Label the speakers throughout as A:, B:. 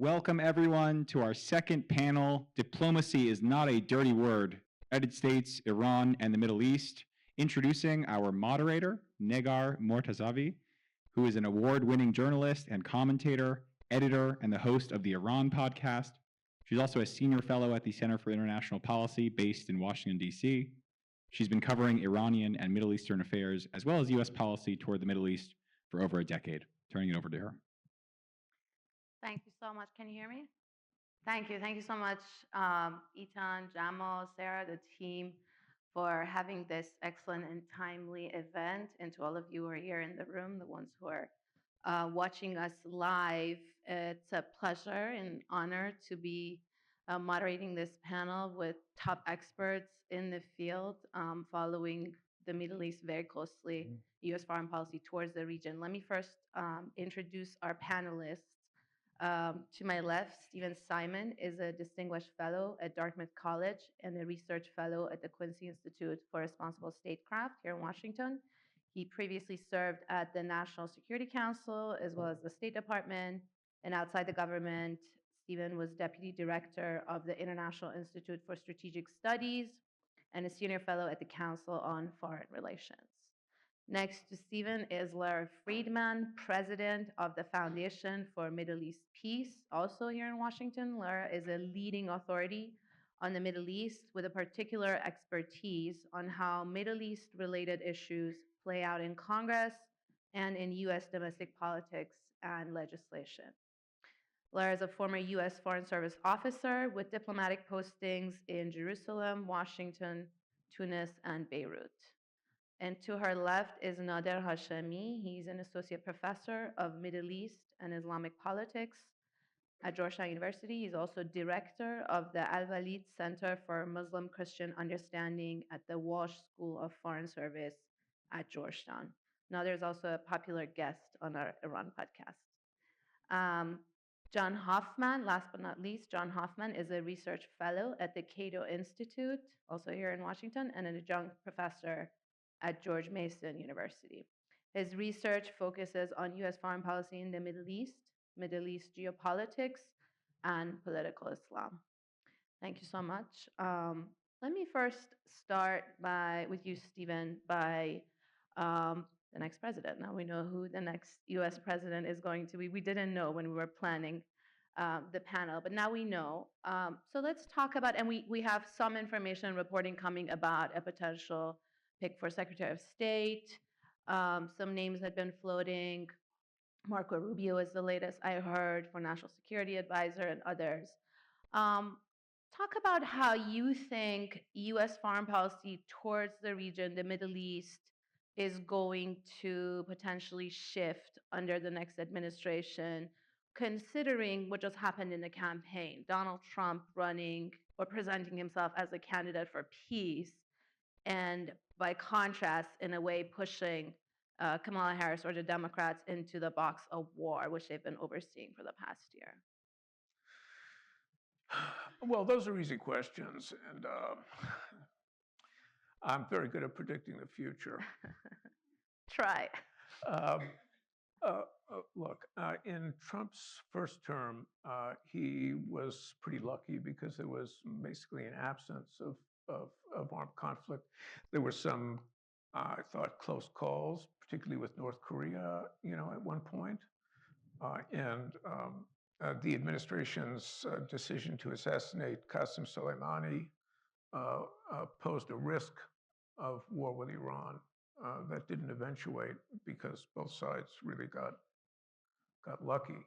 A: Welcome everyone to our second panel, Diplomacy is Not a Dirty Word, United States, Iran, and the Middle East. Introducing our moderator, Negar Mortazavi, who is an award-winning journalist and commentator, editor, and the host of the Iran podcast. She's also a senior fellow at the Center for International Policy based in Washington, D.C. She's been covering Iranian and Middle Eastern affairs, as well as U.S. policy toward the Middle East for over a decade. Turning it over to her.
B: Thank you so much. Can you hear me? Thank you. Thank you so much, Etan, Jamal, Sarah, the team, for having this excellent and timely event, and to all of you who are here in the room, the ones who are watching us live. It's a pleasure and honor to be moderating this panel with top experts in the field, following the Middle East very closely, U.S. foreign policy towards the region. Let me first introduce our panelists. To my left, Stephen Simon is a distinguished fellow at Dartmouth College and a research fellow at the Quincy Institute for Responsible Statecraft here in Washington. He previously served at the National Security Council as well as the State Department, and outside the government, Stephen was deputy director of the International Institute for Strategic Studies and a senior fellow at the Council on Foreign Relations. Next to Stephen is Lara Friedman, president of the Foundation for Middle East Peace, also here in Washington. Lara is a leading authority on the Middle East with a particular expertise on how Middle East-related issues play out in Congress and in U.S. domestic politics and legislation. Lara is a former U.S. Foreign Service officer with diplomatic postings in Jerusalem, Washington, Tunis, and Beirut. And to her left is Nader Hashemi. He's an associate professor of Middle East and Islamic politics at Georgetown University. He's also director of the Al-Walid Center for Muslim-Christian Understanding at the Walsh School of Foreign Service at Georgetown. Nader is also a popular guest on our Iran podcast. John Hoffman, last but not least, John Hoffman is a research fellow at the Cato Institute, also here in Washington, and an adjunct professor at George Mason University. His research focuses on U.S. foreign policy in the Middle East geopolitics, and political Islam. Thank you so much. Let me first start with you, Stephen, by the next president. Now we know who the next U.S. president is going to be. We didn't know when we were planning the panel, but now we know. So let's talk about, and we have some information reporting coming about a potential pick for Secretary of State. Some names have been floating. Marco Rubio is the latest I heard for National Security Advisor and others. Talk about how you think U.S. foreign policy towards the region, the Middle East, is going to potentially shift under the next administration, considering what just happened in the campaign, Donald Trump running or presenting himself as a candidate for peace, and by contrast, in a way, pushing Kamala Harris or the Democrats into the box of war, which they've been overseeing for the past year?
C: Well, those are easy questions, and I'm very good at predicting the future.
B: Try.
C: Look, in Trump's first term, he was pretty lucky because there was basically an absence of armed conflict. There were some, I thought, close calls, particularly with North Korea, at one point. And the administration's decision to assassinate Qasem Soleimani posed a risk of war with Iran that didn't eventuate because both sides really got lucky.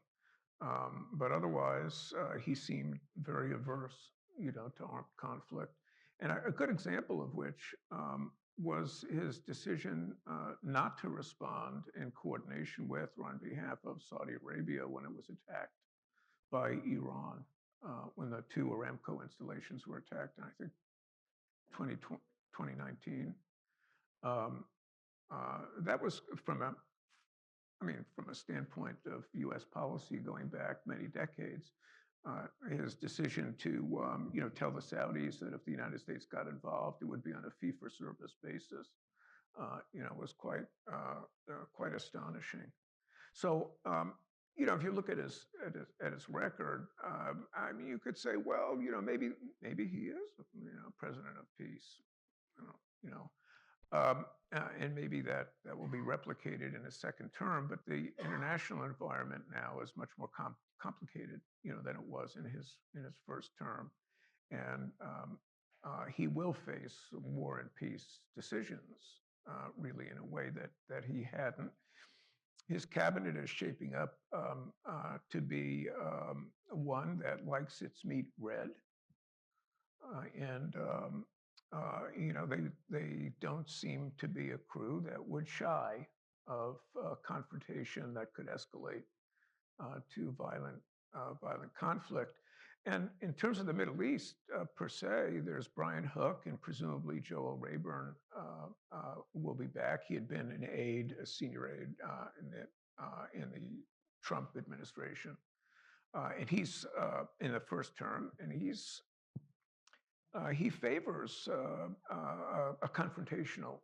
C: But otherwise, he seemed very averse, to armed conflict. And a good example of which was his decision not to respond in coordination with or on behalf of Saudi Arabia when it was attacked by Iran, when the two Aramco installations were attacked in, I think, 2019. That was from a standpoint of U.S. policy going back many decades. His decision to, tell the Saudis that if the United States got involved, it would be on a fee-for-service basis, was quite astonishing. So if you look at his record, I mean, you could say, well, maybe he is, president of peace, you know, you know, and maybe that will be replicated in a second term. But the international environment now is much more complicated, than it was in his first term, and he will face war and peace decisions, really, in a way that he hadn't. His cabinet is shaping up to be one that likes its meat red, and they don't seem to be a crew that would shy of confrontation that could escalate to violent conflict. And in terms of the Middle East per se, there's Brian Hook, and presumably Joel Rayburn will be back. He had been an aide, a senior aide in the Trump administration, and he's in the first term, and he favors a confrontational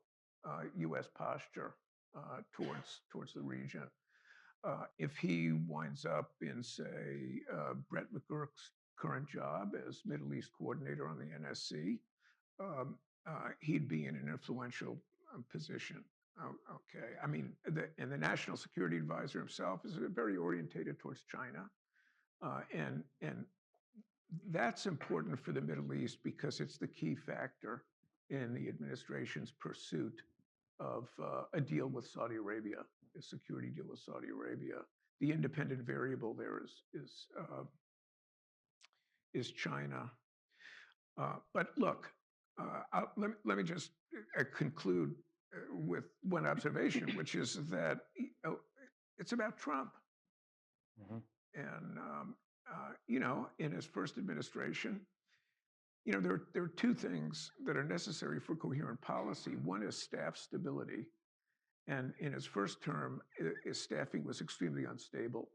C: U.S. posture towards the region. If he winds up in, say, Brett McGurk's current job as Middle East coordinator on the NSC, he'd be in an influential position. Okay, I mean, and the National Security Advisor himself is very orientated towards China, and that's important for the Middle East because it's the key factor in the administration's pursuit of a deal with Saudi Arabia, a security deal with Saudi Arabia. The independent variable there is China. But look, let me just conclude with one observation, which is that it's about Trump.
D: Mm-hmm.
C: And in his first administration, there are two things that are necessary for coherent policy. One is staff stability. And in his first term, his staffing was extremely unstable.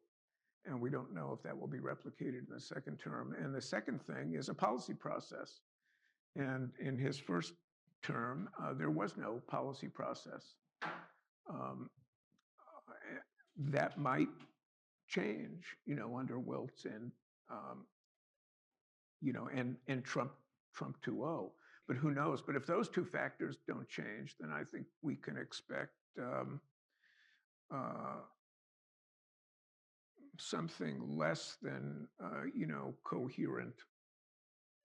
C: And we don't know if that will be replicated in the second term. And the second thing is a policy process. And in his first term, there was no policy process. That might change, under Wiltz and Trump 2.0. But who knows? But if those two factors don't change, then I think we can expect something less than coherent,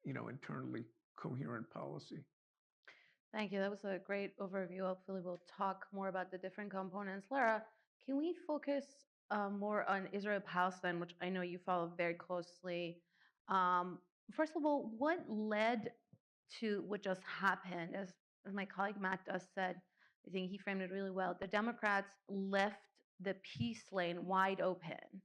C: internally coherent policy.
B: Thank you. That was a great overview. Hopefully, we'll talk more about the different components. Lara, can we focus more on Israel-Palestine, which I know you follow very closely? First of all, what led to what just happened? As my colleague Matt just said, I think he framed it really well. The Democrats left the peace lane wide open,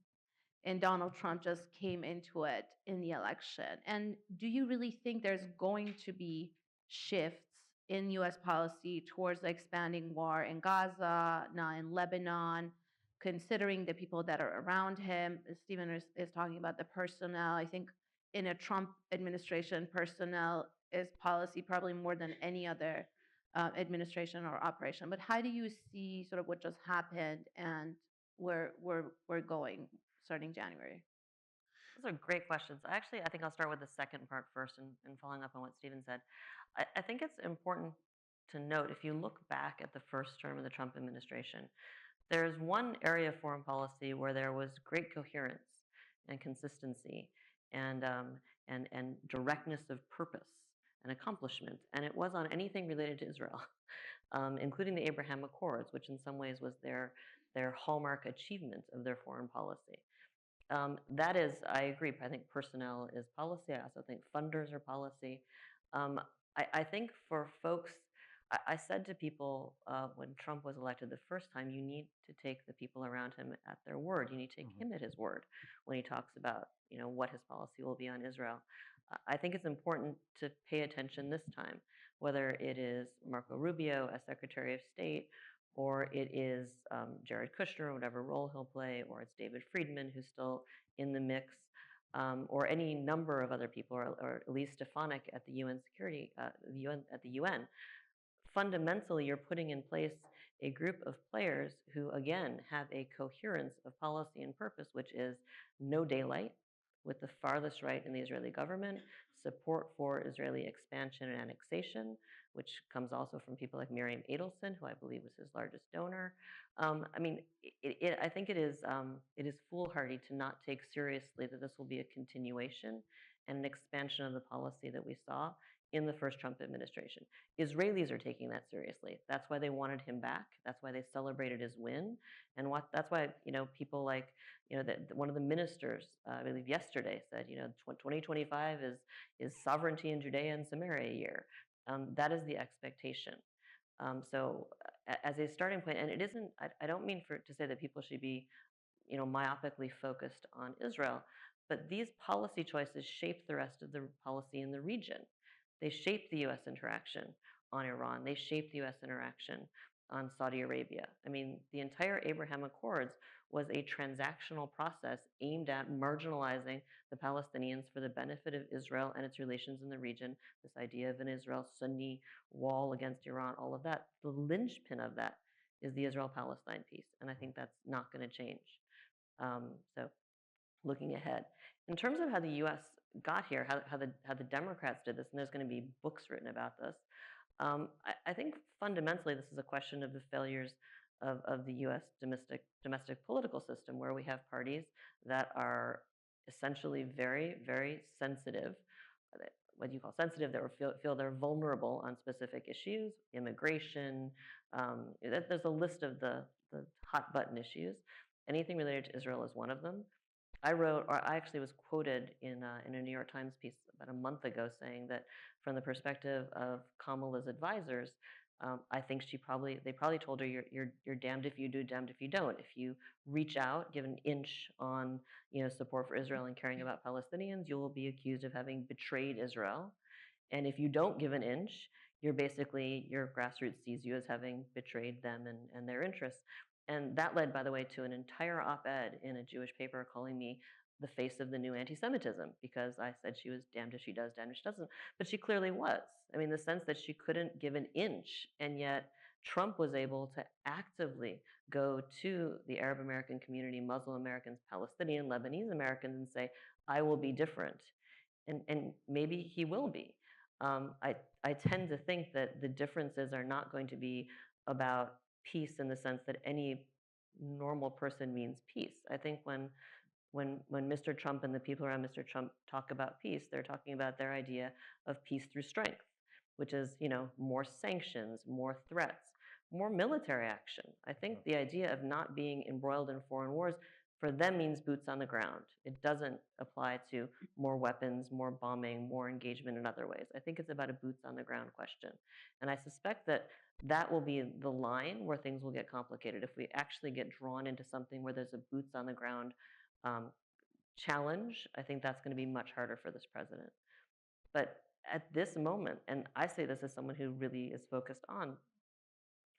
B: and Donald Trump just came into it in the election. And do you really think there's going to be shifts in U.S. policy towards the expanding war in Gaza, now in Lebanon, considering the people that are around him? Stephen is talking about the personnel. I think in a Trump administration, personnel is policy probably more than any other administration or operation. But how do you see sort of what just happened and where we're going starting January?
E: Those are great questions. Actually, I think I'll start with the second part first and following up on what Stephen said. I think it's important to note, if you look back at the first term of the Trump administration, there's one area of foreign policy where there was great coherence and consistency and directness of purpose and accomplishment, and it was on anything related to Israel, including the Abraham Accords, which in some ways was their hallmark achievement of their foreign policy. That is, I agree, I think personnel is policy. I also think funders are policy. I think for folks, I said to people when Trump was elected the first time, you need to take the people around him at their word. You need to take him at his word when he talks about, what his policy will be on Israel. I think it's important to pay attention this time, whether it is Marco Rubio as Secretary of State, or it is Jared Kushner, whatever role he'll play, or it's David Friedman, who's still in the mix, or any number of other people, or Elise Stefanik at the UN Security, at the UN. Fundamentally, you're putting in place a group of players who, again, have a coherence of policy and purpose, which is no daylight with the farthest right in the Israeli government, support for Israeli expansion and annexation, which comes also from people like Miriam Edelson, who I believe was his largest donor. I mean, I think it is foolhardy to not take seriously that this will be a continuation and an expansion of the policy that we saw in the first Trump administration. Israelis are taking that seriously. That's why they wanted him back. That's why they celebrated his win, and that's why people like one of the ministers, I believe yesterday, said 2025 is sovereignty in Judea and Samaria year. That is the expectation. So as a starting point, and it isn't, I don't mean to say that people should be, myopically focused on Israel, but these policy choices shape the rest of the policy in the region. They shape the U.S. interaction on Iran. They shape the U.S. interaction on Saudi Arabia. I mean, the entire Abraham Accords was a transactional process aimed at marginalizing the Palestinians for the benefit of Israel and its relations in the region. This idea of an Israel-Sunni wall against Iran, all of that. The linchpin of that is the Israel-Palestine piece, and I think that's not going to change. So, looking ahead, in terms of how the U.S. got here, how the Democrats did this, and there's going to be books written about this. I think fundamentally this is a question of the failures of the U.S. domestic political system, where we have parties that are essentially very, very sensitive. What do you call sensitive? That feel they're vulnerable on specific issues, immigration. There's a list of the hot button issues. Anything related to Israel is one of them. I actually was quoted in a New York Times piece about a month ago saying that from the perspective of Kamala's advisors, I think they probably told her you're damned if you do, damned if you don't. If you reach out, give an inch on support for Israel and caring about Palestinians, you will be accused of having betrayed Israel. And if you don't give an inch, your grassroots sees you as having betrayed them and their interests. And that led, by the way, to an entire op-ed in a Jewish paper calling me the face of the new anti-Semitism, because I said she was damned if she does, damned if she doesn't. But she clearly was. I mean, the sense that she couldn't give an inch, and yet Trump was able to actively go to the Arab American community, Muslim Americans, Palestinian, Lebanese Americans, and say, I will be different. And maybe he will be. I tend to think that the differences are not going to be about peace in the sense that any normal person means peace. I think when Mr. Trump and the people around Mr. Trump talk about peace, they're talking about their idea of peace through strength, which is, more sanctions, more threats, more military action. I think the idea of not being embroiled in foreign wars for them means boots on the ground. It doesn't apply to more weapons, more bombing, more engagement in other ways. I think it's about a boots on the ground question. And I suspect that will be the line where things will get complicated. If we actually get drawn into something where there's a boots on the ground challenge, I think that's going to be much harder for this president. But at this moment, and I say this as someone who really is focused on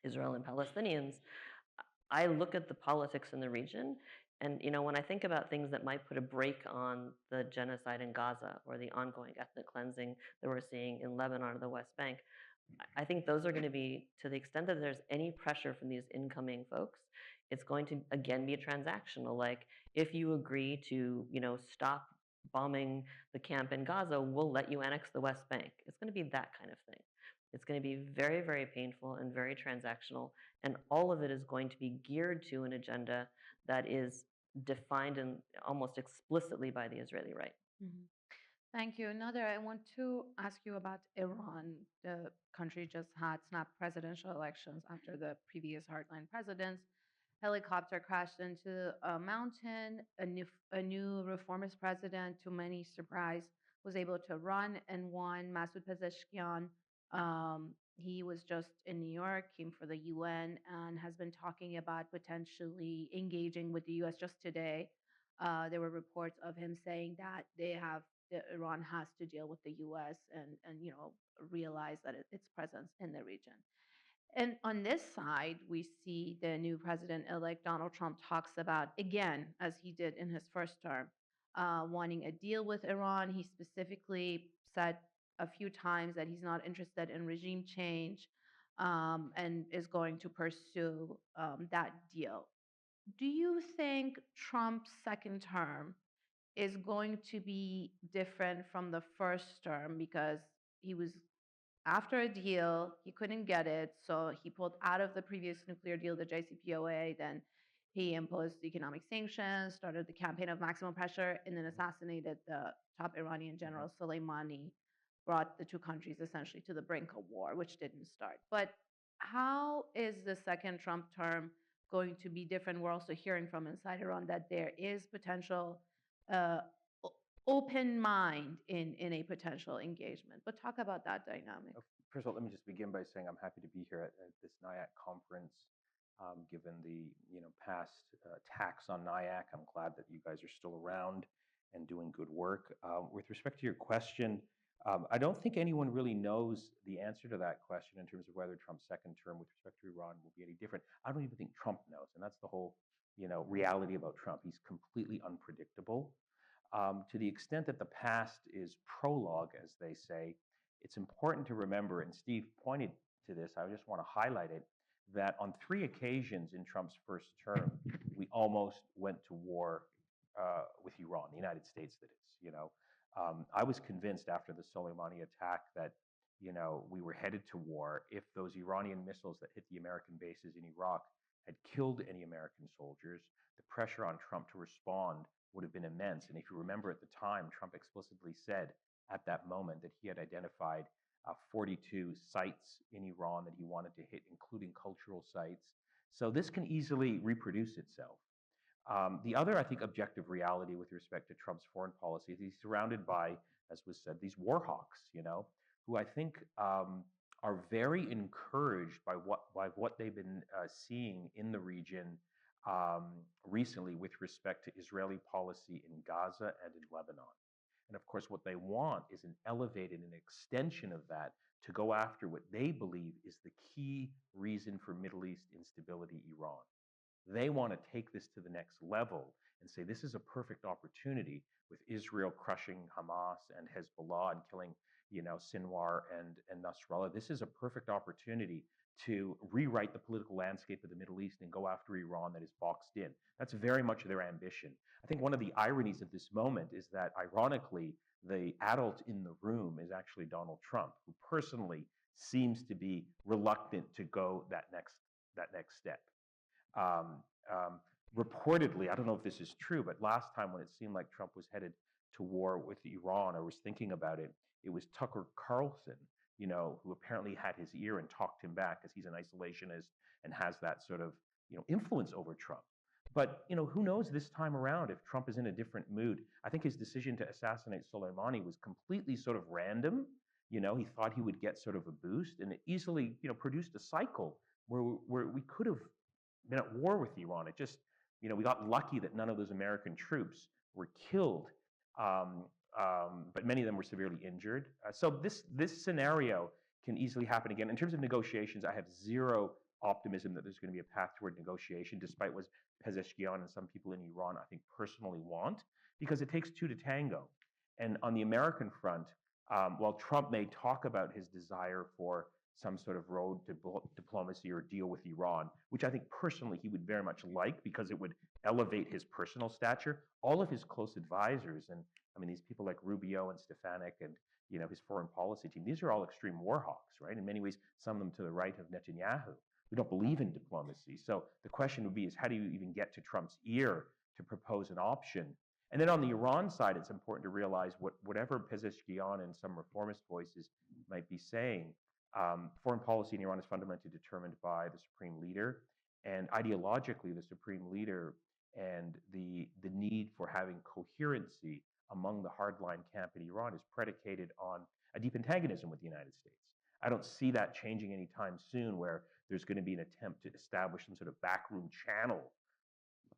E: Israel and Palestinians, I look at the politics in the region, and when I think about things that might put a brake on the genocide in Gaza or the ongoing ethnic cleansing that we're seeing in Lebanon or the West Bank, I think those are going to be, to the extent that there's any pressure from these incoming folks, it's going to again be a transactional. Like, if you agree to stop bombing the camp in Gaza, we'll let you annex the West Bank. It's going to be that kind of thing. It's going to be very, very painful and very transactional, and all of it is going to be geared to an agenda that is defined and almost explicitly by the Israeli right.
B: Mm-hmm. Thank you. Nader, I want to ask you about Iran. The country just had snap presidential elections after the previous hardline presidents. Helicopter crashed into a mountain. A new reformist president, to many surprise, was able to run and won. Masoud Pezeshkian, he was just in New York, came for the UN, and has been talking about potentially engaging with the US. Just today, there were reports of him saying that Iran has to deal with the US and realize that its presence in the region. And on this side, we see the new president-elect Donald Trump talks about, again, as he did in his first term, wanting a deal with Iran. He specifically said a few times that he's not interested in regime change. and is going to pursue that deal. Do you think Trump's second term is going to be different from the first term because he was after a deal, he couldn't get it, so he pulled out of the previous nuclear deal, the JCPOA. Then he imposed economic sanctions, started the campaign of maximum pressure, and then assassinated the top Iranian general Soleimani, brought the two countries essentially to the brink of war, which didn't start. But how is the second Trump term going to be different? We're also hearing from inside Iran that there is potential uh, open mind in a potential engagement. But talk about that dynamic.
D: First of all, let me just begin by saying I'm happy to be here at this NIAC conference. Given the past attacks on NIAC, I'm glad that you guys are still around and doing good work. With respect to your question, I don't think anyone really knows the answer to that question in terms of whether Trump's second term with respect to Iran will be any different. I don't even think Trump knows, and that's the whole reality about Trump. He's completely unpredictable. To the extent that the past is prologue, as they say, it's important to remember, and Steve pointed to this, I just want to highlight it, that on 3 occasions in Trump's first term, we almost went to war with Iran, the United States, that is. I was convinced after the Soleimani attack that we were headed to war if those Iranian missiles that hit the American bases in Iraq had killed any American soldiers. The pressure on Trump to respond would have been immense. And if you remember at the time, Trump explicitly said at that moment that he had identified 42 sites in Iran that he wanted to hit, including cultural sites. So this can easily reproduce itself. The other, I think, objective reality with respect to Trump's foreign policy is he's surrounded by, as was said, these war hawks, who I think are very encouraged by what they've been seeing in the region recently with respect to Israeli policy in Gaza and in Lebanon. And of course, what they want is an elevated and extension of that to go after what they believe is the key reason for Middle East instability, Iran. They want to take this to the next level and say this is a perfect opportunity with Israel crushing Hamas and Hezbollah and killing, Sinwar and Nasrallah. This is a perfect opportunity to rewrite the political landscape of the Middle East and go after Iran that is boxed in. That's very much their ambition. I think one of the ironies of this moment is that, ironically, the adult in the room is actually Donald Trump, who personally seems to be reluctant to go that next step. Reportedly, I don't know if this is true, but last time when it seemed like Trump was headed to war with Iran or was thinking about it, it was Tucker Carlson, who apparently had his ear and talked him back because he's an isolationist and has that sort of, influence over Trump. But, who knows this time around if Trump is in a different mood. I think his decision to assassinate Soleimani was completely sort of random. He thought he would get sort of a boost, and it easily, produced a cycle where we could have been at war with Iran. It just, we got lucky that none of those American troops were killed, but many of them were severely injured. So this scenario can easily happen again. In terms of negotiations, I have zero optimism that there's going to be a path toward negotiation, despite what Pezeshkian and some people in Iran, I think, personally want, because it takes 2 to tango. And on the American front, while Trump may talk about his desire for some sort of road to diplomacy or deal with Iran, which I think personally he would very much like because it would elevate his personal stature, all of his close advisors, and I mean these people like Rubio and Stefanik and his foreign policy team, these are all extreme war hawks, right? In many ways, some of them to the right of Netanyahu. We don't believe in diplomacy. So the question would be is how do you even get to Trump's ear to propose an option? And then on the Iran side, it's important to realize whatever Pezeshkian and some reformist voices might be saying, foreign policy in Iran is fundamentally determined by the supreme leader, and ideologically, the supreme leader and the need for having coherency among the hardline camp in Iran is predicated on a deep antagonism with the United States. I don't see that changing anytime soon, where there's going to be an attempt to establish some sort of backroom channel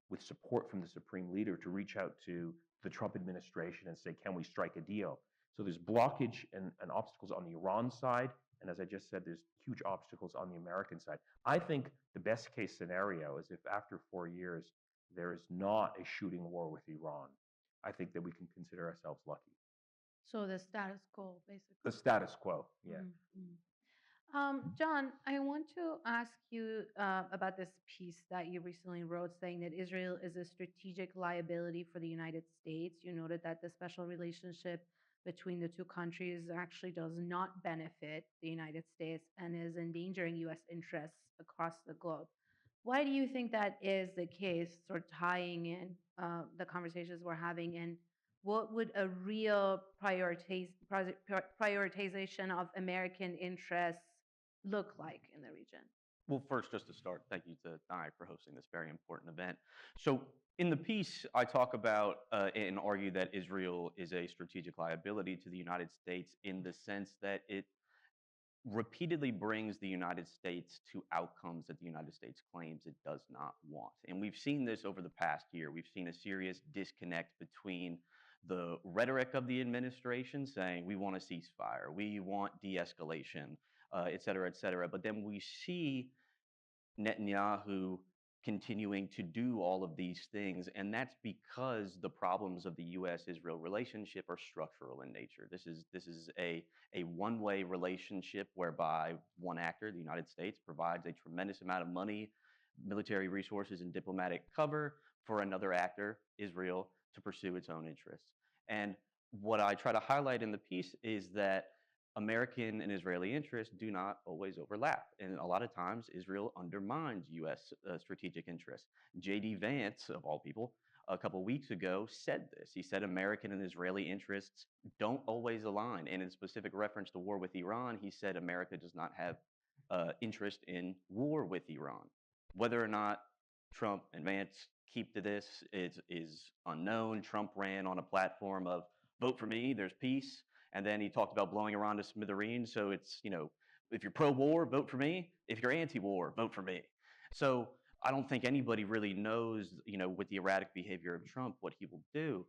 D: with support from the supreme leader to reach out to the Trump administration and say, can we strike a deal? So there's blockage and obstacles on the Iran side. And as I just said, there's huge obstacles on the American side. I think the best case scenario is if after 4 years, there is not a shooting war with Iran. I think that we can consider ourselves lucky.
B: So the status quo, basically.
D: The status quo, yeah.
B: John, I want to ask you about this piece that you recently wrote saying that Israel is a strategic liability for the United States. You noted that the special relationship between the two countries actually does not benefit the United States and is endangering U.S. interests across the globe. Why do you think that is the case, sort of tying in the conversations we're having? And what would a real prioritization of American interests look like in the region?
F: Well, first, just to start, thank you to Nye for hosting this very important event. So, in the piece, I talk about and argue that Israel is a strategic liability to the United States in the sense that it repeatedly brings the United States to outcomes that the United States claims it does not want. And we've seen this over the past year. We've seen a serious disconnect between the rhetoric of the administration saying we want a ceasefire, we want de escalation, et cetera, et cetera. But then we see Netanyahu continuing to do all of these things. And that's because the problems of the US-Israel relationship are structural in nature. This is a one-way relationship whereby one actor, the United States, provides a tremendous amount of money, military resources, and diplomatic cover for another actor, Israel, to pursue its own interests. And what I try to highlight in the piece is that American and Israeli interests do not always overlap. And a lot of times, Israel undermines US strategic interests. J.D. Vance, of all people, a couple weeks ago said this. He said American and Israeli interests don't always align. And in specific reference to war with Iran, he said America does not have interest in war with Iran. Whether or not Trump and Vance keep to this is unknown. Trump ran on a platform of vote for me, there's peace. And then he talked about blowing Iran to smithereens. So it's, if you're pro-war, vote for me. If you're anti-war, vote for me. So I don't think anybody really knows, with the erratic behavior of Trump, what he will do.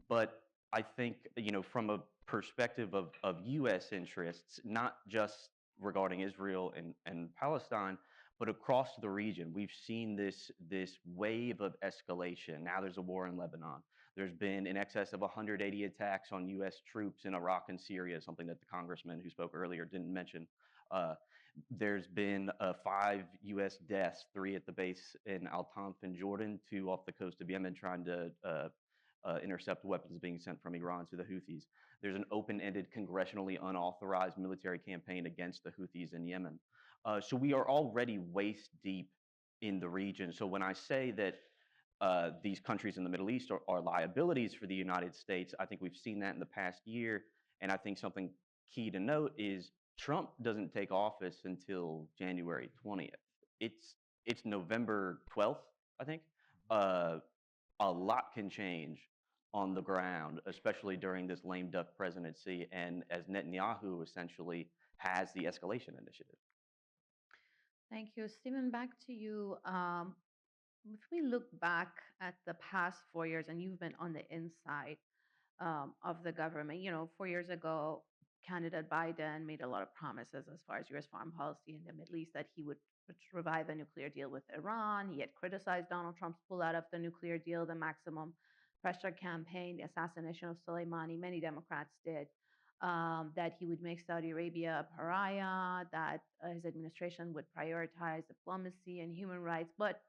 F: But I think, from a perspective of U.S. interests, not just regarding Israel and Palestine, but across the region, we've seen this wave of escalation. Now there's a war in Lebanon. There's been in excess of 180 attacks on U.S. troops in Iraq and Syria, something that the congressman who spoke earlier didn't mention. There's been 5 U.S. deaths, 3 at the base in Al-Tanf in Jordan, 2 off the coast of Yemen trying to intercept weapons being sent from Iran to the Houthis. There's an open-ended, congressionally unauthorized military campaign against the Houthis in Yemen. So we are already waist deep in the region. So when I say that these countries in the Middle East are liabilities for the United States, I think we've seen that in the past year. And I think something key to note is Trump doesn't take office until January 20th. It's November 12th, I think. A lot can change on the ground, especially during this lame duck presidency, and as Netanyahu essentially has the escalation initiative.
B: Thank you. Stephen, back to you. If we look back at the past 4 years, and you've been on the inside of the government, 4 years ago, candidate Biden made a lot of promises as far as U.S. foreign policy in the Middle East that he would revive a nuclear deal with Iran. He had criticized Donald Trump's pullout of the nuclear deal, the maximum pressure campaign, the assassination of Soleimani. Many Democrats did. That he would make Saudi Arabia a pariah, that his administration would prioritize diplomacy and human rights. But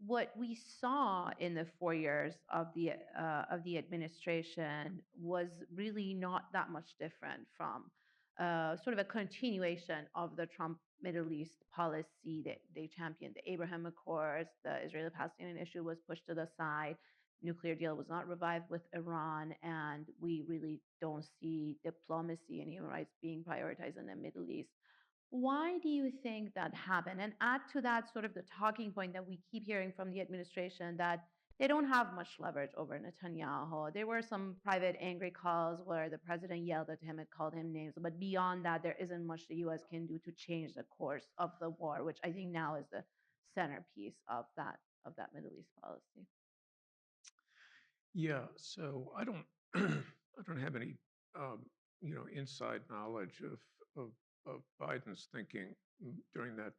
B: what we saw in the 4 years of the administration was really not that much different from sort of a continuation of the Trump Middle East policy that they championed. The Abraham Accords, the Israeli-Palestinian issue was pushed to the side. Nuclear deal was not revived with Iran, and we really don't see diplomacy and human rights being prioritized in the Middle East. Why do you think that happened? And add to that sort of the talking point that we keep hearing from the administration that they don't have much leverage over Netanyahu. There were some private angry calls where the president yelled at him and called him names. But beyond that, there isn't much the U.S. can do to change the course of the war, which I think now is the centerpiece of that Middle East policy.
C: Yeah, so I don't I don't have any inside knowledge of Biden's thinking during that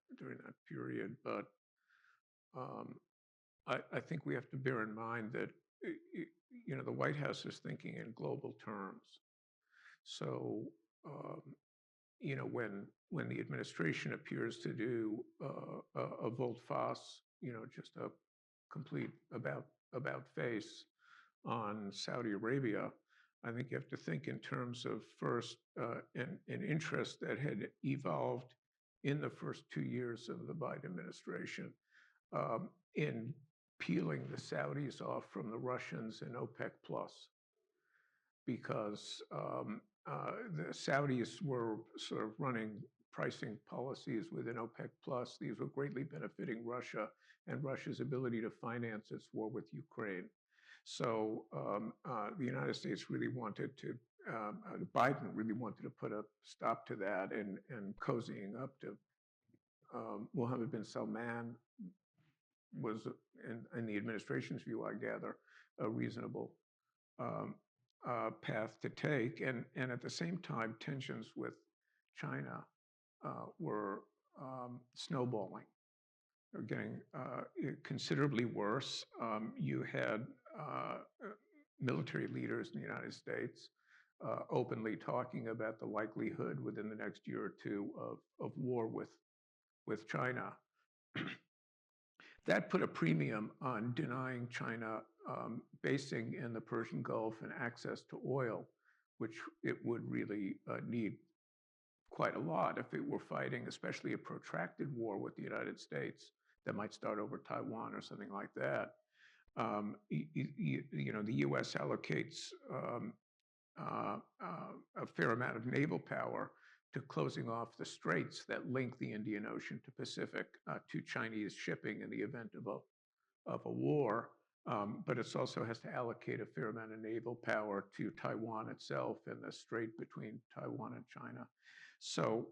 C: period, but I think we have to bear in mind that the White House is thinking in global terms. So when the administration appears to do a volte-face, just a complete about face on Saudi Arabia, I think you have to think in terms of first an interest that had evolved in the first 2 years of the Biden administration in peeling the Saudis off from the Russians and OPEC plus, because the Saudis were sort of running pricing policies within OPEC plus. These were greatly benefiting Russia and Russia's ability to finance its war with Ukraine. So the United States really wanted to, Biden really wanted to put a stop to that, and cozying up to Mohammed bin Salman was, in the administration's view, I gather, a reasonable path to take. And at the same time, tensions with China were snowballing. They're getting considerably worse. You had military leaders in the United States openly talking about the likelihood within the next year or two of war with China. That put a premium on denying China basing in the Persian Gulf and access to oil, which it would really need quite a lot if it were fighting, especially a protracted war with the United States that might start over Taiwan or something like that. The U.S. allocates a fair amount of naval power to closing off the straits that link the Indian Ocean to Pacific to Chinese shipping in the event of a war. But it also has to allocate a fair amount of naval power to Taiwan itself and the strait between Taiwan and China. So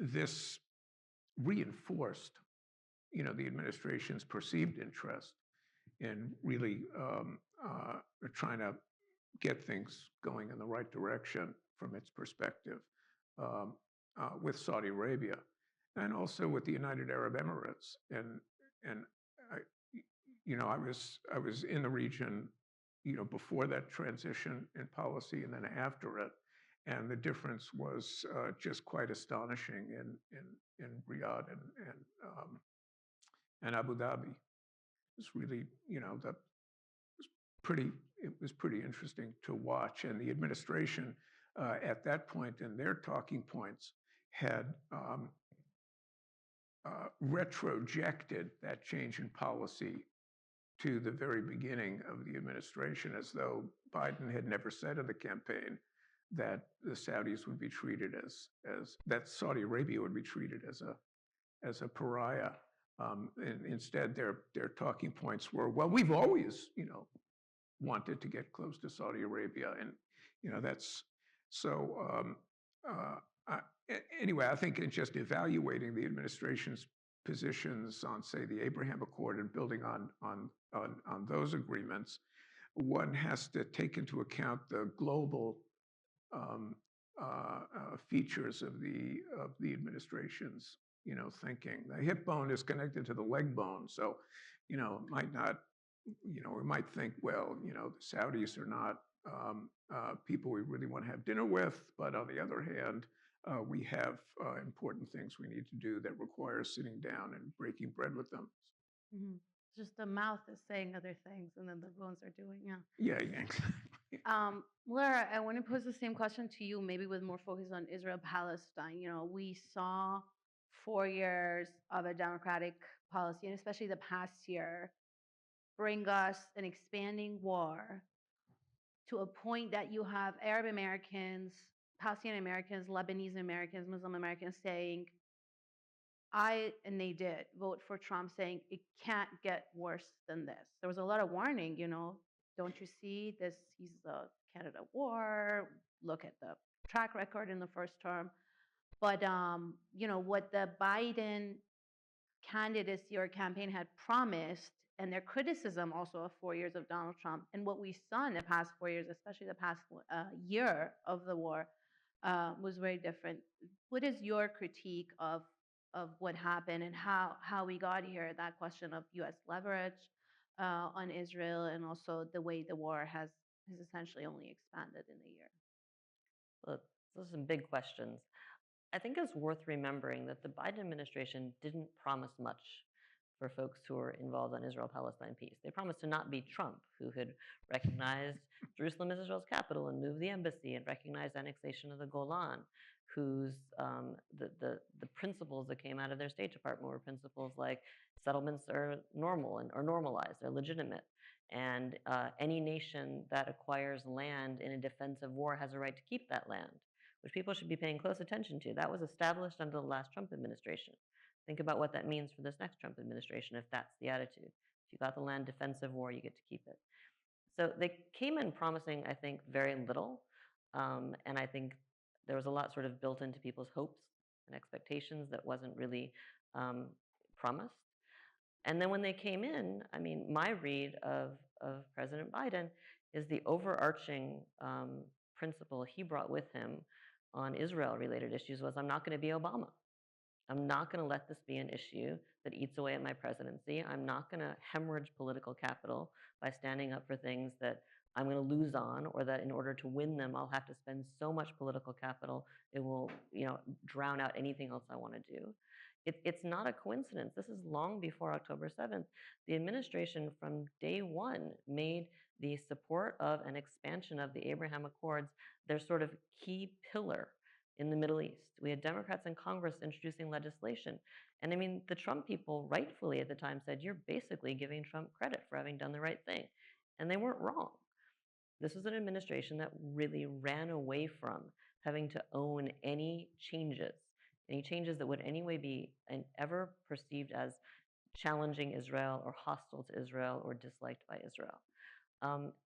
C: this reinforced, the administration's perceived interest in really trying to get things going in the right direction from its perspective with Saudi Arabia, and also with the United Arab Emirates. And I was in the region, before that transition in policy and then after it, and the difference was just quite astonishing in Riyadh and Abu Dhabi. It's really, it was pretty interesting to watch. And the administration at that point in their talking points had retrojected that change in policy to the very beginning of the administration, as though Biden had never said in the campaign that the Saudis would be treated as that Saudi Arabia would be treated as a pariah. And instead, their talking points were, well, we've always, wanted to get close to Saudi Arabia, and that's so. Anyway, I think in just evaluating the administration's positions on, say, the Abraham Accord and building on those agreements, one has to take into account the global features of the administration's thinking. The hip bone is connected to the leg bone, so it might not. We might think, well, the Saudis are not people we really want to have dinner with, but on the other hand, we have important things we need to do that require sitting down and breaking bread with them.
B: Mm-hmm. Just the mouth is saying other things, and then the bones are doing,
C: Yeah, exactly.
B: Lara, I want to pose the same question to you, maybe with more focus on Israel-Palestine. We saw 4 years of a democratic policy, and especially the past year, bring us an expanding war to a point that you have Arab Americans, Palestinian Americans, Lebanese Americans, Muslim Americans saying, and they did vote for Trump, saying it can't get worse than this. There was a lot of warning, don't you see this? He's the Canada war. Look at the track record in the first term. But, what the Biden candidacy or campaign had promised, and their criticism also of 4 years of Donald Trump, and what we saw in the past 4 years, especially the past year of the war, was very different. What is your critique of what happened and how we got here? That question of U.S. leverage on Israel, and also the way the war has essentially only expanded in a year.
E: Look, Those are some big questions. I think it's worth remembering that the Biden administration didn't promise much for folks who are involved on Israel-Palestine peace. They promised to not be Trump, who had recognized Jerusalem as Israel's capital and moved the embassy and recognized annexation of the Golan, whose the principles that came out of their State Department were principles like settlements are normal and are normalized, they're legitimate, and any nation that acquires land in a defensive war has a right to keep that land, which people should be paying close attention to. That was established under the last Trump administration. Think about what that means for this next Trump administration if that's the attitude. If you got the land defensive war, you get to keep it. So they came in promising, I think, very little. And I think there was a lot sort of built into people's hopes and expectations that wasn't really promised. And then when they came in, I mean, my read of President Biden is the overarching principle he brought with him on Israel-related issues was, I'm not going to be Obama. I'm not going to let this be an issue that eats away at my presidency. I'm not going to hemorrhage political capital by standing up for things that I'm going to lose on, or that in order to win them, I'll have to spend so much political capital it will, drown out anything else I want to do. It's not a coincidence. This is long before October 7th. The administration from day one made the support of an expansion of the Abraham Accords their sort of key pillar in the Middle East. We had Democrats in Congress introducing legislation. And I mean, the Trump people rightfully at the time said, you're basically giving Trump credit for having done the right thing. And they weren't wrong. This was an administration that really ran away from having to own any changes that would anyway be ever perceived as challenging Israel or hostile to Israel or disliked by Israel.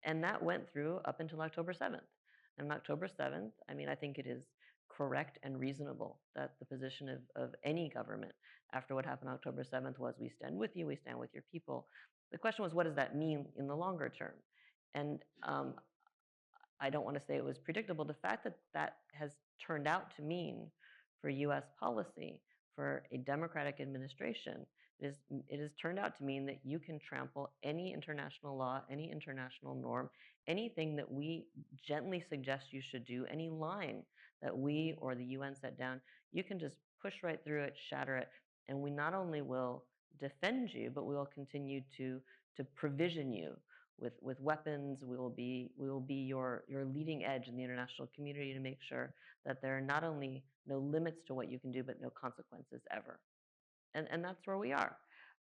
E: And that went through up until October 7th. And on October 7th, I mean, I think it is correct and reasonable that the position of any government after what happened on October 7th was, we stand with you, we stand with your people. The question was, what does that mean in the longer term? And I don't want to say it was predictable. The fact that that has turned out to mean for US policy, for a Democratic administration, it has turned out to mean that you can trample any international law, any international norm, anything that we gently suggest you should do, any line that we or the UN set down, you can just push right through it, shatter it, and we not only will defend you, but we will continue to provision you with weapons. We will be your leading edge in the international community to make sure that there are not only no limits to what you can do, but no consequences ever. And that's where we are.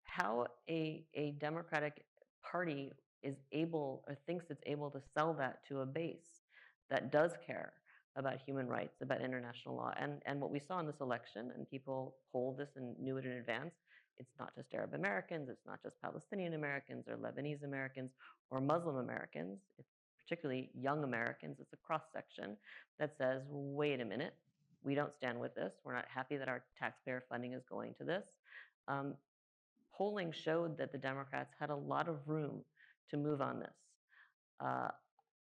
E: How a Democratic Party is able or thinks it's able to sell that to a base that does care about human rights, about international law. And what we saw in this election, and people polled this and knew it in advance, it's not just Arab Americans, it's not just Palestinian Americans or Lebanese Americans or Muslim Americans, it's particularly young Americans. It's a cross-section that says, wait a minute, we don't stand with this. We're not happy that our taxpayer funding is going to this. Polling showed that the Democrats had a lot of room to move on this.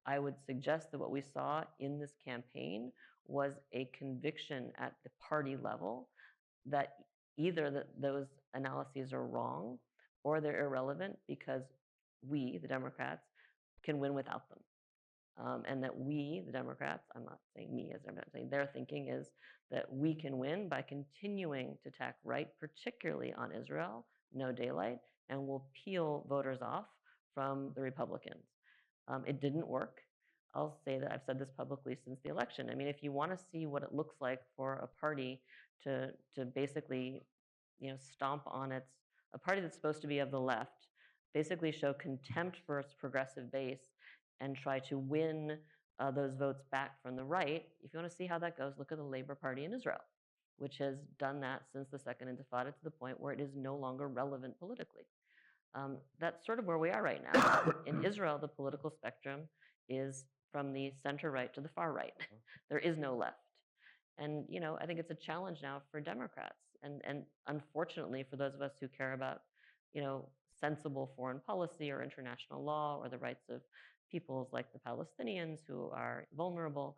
E: I would suggest that what we saw in this campaign was a conviction at the party level that either those analyses are wrong or they're irrelevant because we, the Democrats, can win without them. And that we, the Democrats, I'm not saying me as I'm saying their thinking is that we can win by continuing to tack right, particularly on Israel, no daylight, and we'll peel voters off from the Republicans. It didn't work. I'll say that I've said this publicly since the election. I mean, if you want to see what it looks like for a party to basically, stomp on a party that's supposed to be of the left, basically show contempt for its progressive base and try to win those votes back from the right. If you want to see how that goes, look at the Labor Party in Israel, which has done that since the Second Intifada to the point where it is no longer relevant politically. That's sort of where we are right now. In Israel, the political spectrum is from the center right to the far right. There is no left. And I think it's a challenge now for Democrats. And unfortunately, for those of us who care about sensible foreign policy or international law or the rights of peoples like the Palestinians who are vulnerable,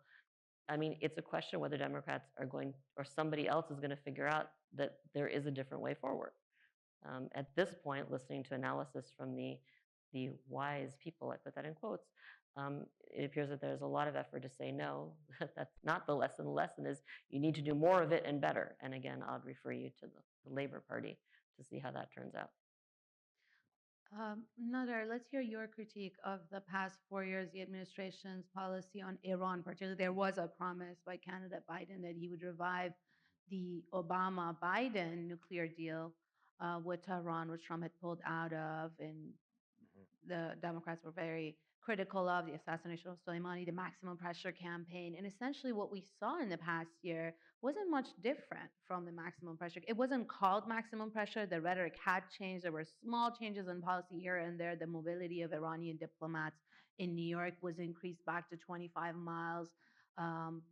E: I mean, it's a question whether Democrats are going, or somebody else is going to figure out that there is a different way forward. At this point, listening to analysis from the wise people, I put that in quotes, It appears that there's a lot of effort to say no. That's not the lesson. The lesson is you need to do more of it and better. And again, I'll refer you to the Labor Party to see how that turns out.
B: Nader, let's hear your critique of the past 4 years, the administration's policy on Iran. Particularly, there was a promise by candidate Biden that he would revive the Obama-Biden nuclear deal with Tehran, which Trump had pulled out of, and the Democrats were very critical of the assassination of Soleimani, the maximum pressure campaign. And essentially, what we saw in the past year wasn't much different from the maximum pressure. It wasn't called maximum pressure. The rhetoric had changed. There were small changes in policy here and there. The mobility of Iranian diplomats in New York was increased back to 25 miles.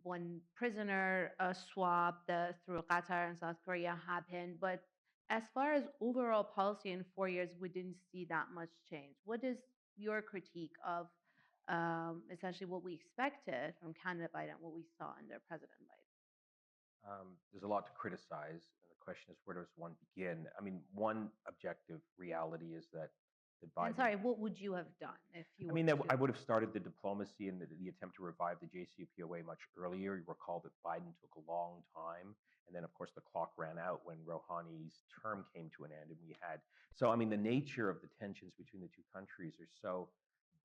B: One prisoner swap through Qatar and South Korea happened. But as far as overall policy in 4 years, we didn't see that much change. What is your critique of essentially what we expected from candidate Biden, what we saw under President Biden?
D: There's a lot to criticize, and the question is, where does one begin? I mean, one objective reality is that Biden.
B: And sorry, what would you have done if you?
D: I mean, I would have started the diplomacy and the attempt to revive the JCPOA much earlier. You recall that Biden took a long time, and then of course the clock ran out when Rouhani's term came to an end, and we had. So I mean, the nature of the tensions between the two countries are so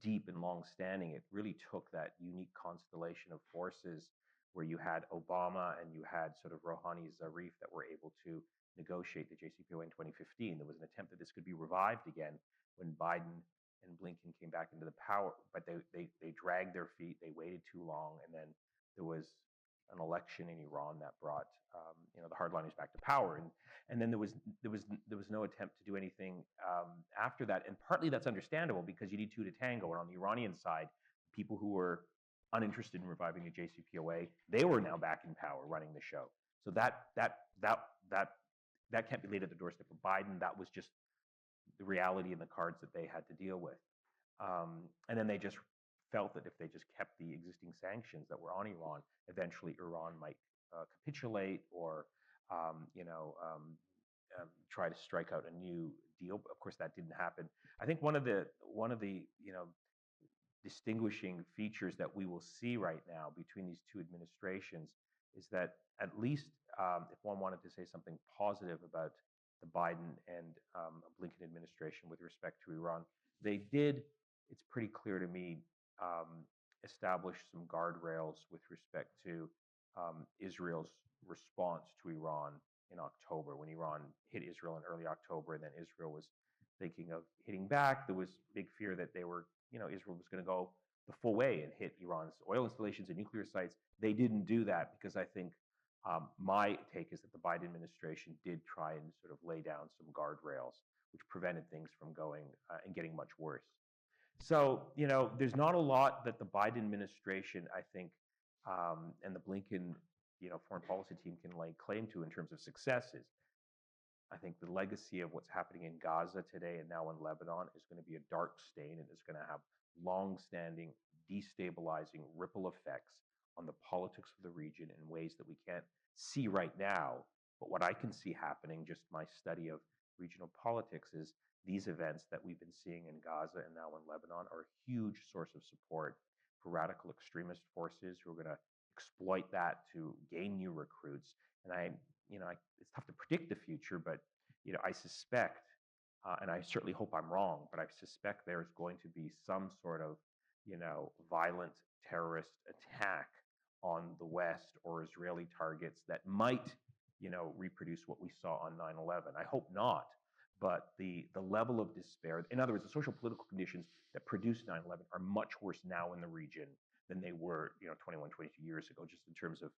D: deep and long-standing. It really took that unique constellation of forces where you had Obama and you had sort of Rouhani Zarif that were able to negotiate the JCPOA in 2015. There was an attempt that this could be revived again when Biden and Blinken came back into the power, but they dragged their feet. They waited too long, and then there was an election in Iran that brought the hardliners back to power, and then there was no attempt to do anything after that. And partly that's understandable because you need two to tango. And on the Iranian side, people who were uninterested in reviving the JCPOA, they were now back in power, running the show. So that can't be laid at the doorstep of Biden. That was just the reality and the cards that they had to deal with. And then they just felt that if they just kept the existing sanctions that were on Iran, eventually Iran might capitulate or try to strike out a new deal. But of course, that didn't happen. I think one of the distinguishing features that we will see right now between these two administrations is that at least if one wanted to say something positive about the Biden and Blinken administration with respect to Iran, they did, it's pretty clear to me, establish some guardrails with respect to Israel's response to Iran in October. When Iran hit Israel in early October, and then Israel was thinking of hitting back, there was big fear that Israel was going to go the full way and hit Iran's oil installations and nuclear sites. They didn't do that because I think my take is that the Biden administration did try and sort of lay down some guardrails, which prevented things from going and getting much worse. So, there's not a lot that the Biden administration, I think, and the Blinken, foreign policy team can lay claim to in terms of successes. I think the legacy of what's happening in Gaza today and now in Lebanon is going to be a dark stain, and it's going to have long-standing, destabilizing ripple effects on the politics of the region in ways that we can't see right now. But what I can see happening, just my study of regional politics, is these events that we've been seeing in Gaza and now in Lebanon are a huge source of support for radical extremist forces who are going to exploit that to gain new recruits. And it's tough to predict the future, but I suspect, and I certainly hope I'm wrong, but I suspect there's going to be some sort of violent terrorist attack on the West or Israeli targets that might reproduce what we saw on 9/11. I hope not, but the level of despair, in other words, the social political conditions that produced 9/11 are much worse now in the region than they were 21, 22 years ago, just in terms of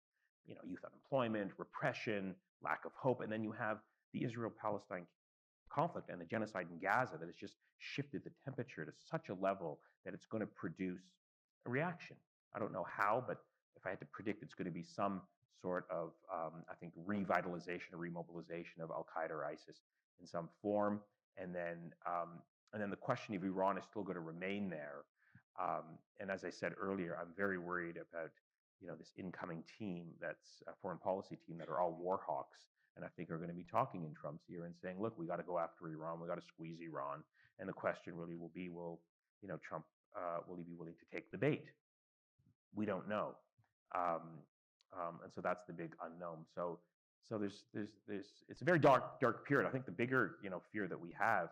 D: youth unemployment, repression, lack of hope. And then you have the Israel-Palestine conflict and the genocide in Gaza that has just shifted the temperature to such a level that it's going to produce a reaction. I don't know how, but if I had to predict, it's going to be some sort of, I think, revitalization or remobilization of Al-Qaeda or ISIS in some form. And then the question of Iran is still going to remain there. And as I said earlier, I'm very worried about this incoming team, that's a foreign policy team, that are all war hawks, and I think are going to be talking in Trump's ear and saying, look, we got to go after Iran, we got to squeeze Iran. And the question really will be, will Trump will he be willing to take the bait? We don't know, and so that's the big unknown. So there's it's a very dark period. I think the bigger fear that we have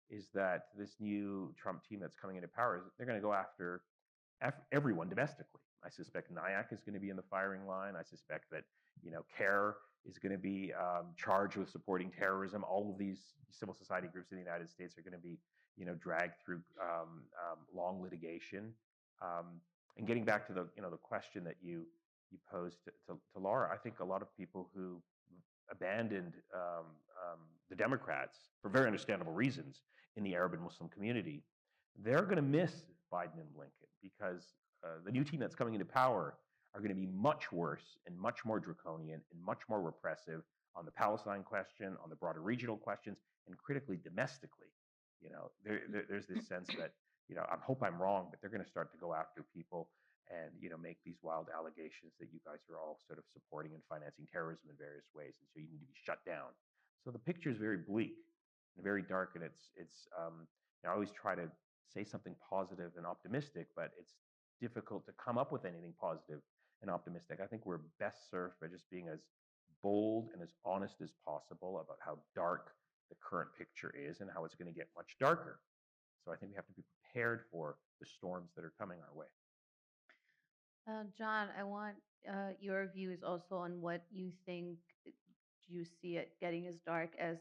D: is that this new Trump team that's coming into power, they're going to go after everyone domestically. I suspect NIAC is going to be in the firing line. I suspect that CARE is going to be charged with supporting terrorism. All of these civil society groups in the United States are going to be dragged through long litigation. And getting back to the the question that you posed to Lara, I think a lot of people who abandoned the Democrats for very understandable reasons in the Arab and Muslim community, they're going to miss Biden and Blinken because the new team that's coming into power are going to be much worse and much more draconian and much more repressive on the Palestine question, on the broader regional questions, and critically domestically. There's this sense that I hope I'm wrong, but they're going to start to go after people and make these wild allegations that you guys are all sort of supporting and financing terrorism in various ways, and so you need to be shut down. So the picture is very bleak and very dark, and I always try to say something positive and optimistic, but it's difficult to come up with anything positive and optimistic. I think we're best served by just being as bold and as honest as possible about how dark the current picture is and how it's going to get much darker. So I think we have to be prepared for the storms that are coming our way.
B: John, I want your views also on what you think. Do you see it getting as dark as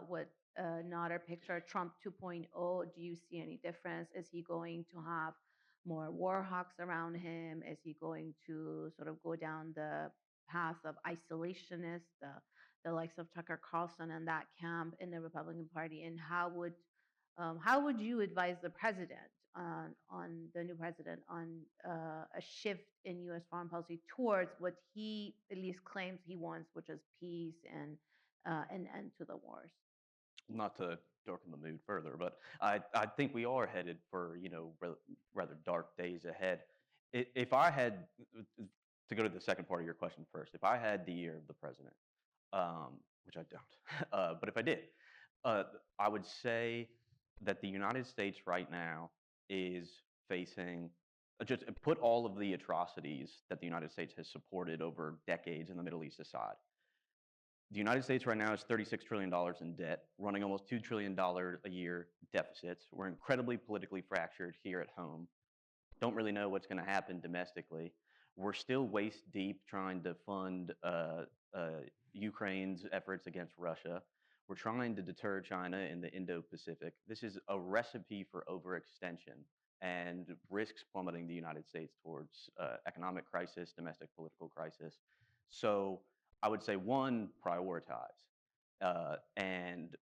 B: what Nader pictured, Trump 2.0? Do you see any difference? Is he going to have more war hawks around him? Is he going to sort of go down the path of isolationists, the likes of Tucker Carlson and that camp in the Republican Party? And how would you advise the president on the new president on a shift in U.S. foreign policy towards what he at least claims he wants, which is peace and an end to the wars?
F: Not to darken the mood further, but I think we are headed for rather dark days ahead. If I had to go to the second part of your question first, if I had the ear of the president, which I don't, but if I did, I would say that the United States right now is facing, just put all of the atrocities that the United States has supported over decades in the Middle East aside. The United States right now is $36 trillion in debt, running almost $2 trillion a year deficits. We're incredibly politically fractured here at home. Don't really know what's going to happen domestically. We're still waist deep trying to fund Ukraine's efforts against Russia. We're trying to deter China in the Indo-Pacific. This is a recipe for overextension and risks plummeting the United States towards economic crisis, domestic political crisis. So I would say, one, prioritize and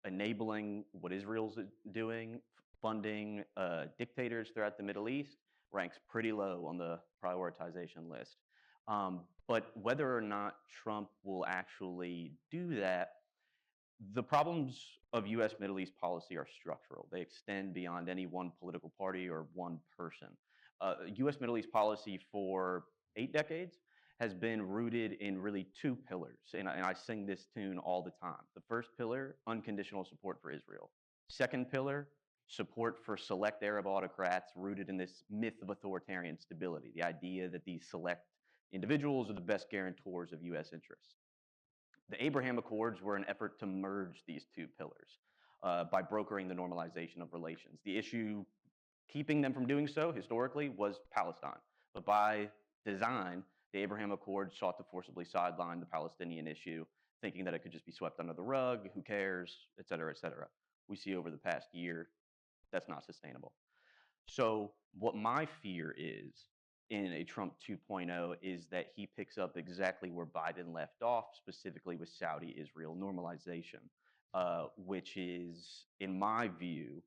F: enabling what Israel's doing, funding dictators throughout the Middle East ranks pretty low on the prioritization list. But whether or not Trump will actually do that, the problems of U.S. Middle East policy are structural. They extend beyond any one political party or one person. U.S. Middle East policy for 8 decades has been rooted in really 2 pillars, and I sing this tune all the time. The first pillar, unconditional support for Israel. Second pillar, support for select Arab autocrats rooted in this myth of authoritarian stability, the idea that these select individuals are the best guarantors of U.S. interests. The Abraham Accords were an effort to merge these 2 pillars by brokering the normalization of relations. The issue keeping them from doing so historically was Palestine, but by design, the Abraham Accords sought to forcibly sideline the Palestinian issue, thinking that it could just be swept under the rug, who cares, et cetera, et cetera. We see over the past year, that's not sustainable. So what my fear is in a Trump 2.0 is that he picks up exactly where Biden left off, specifically with Saudi-Israel normalization, which is, in my view,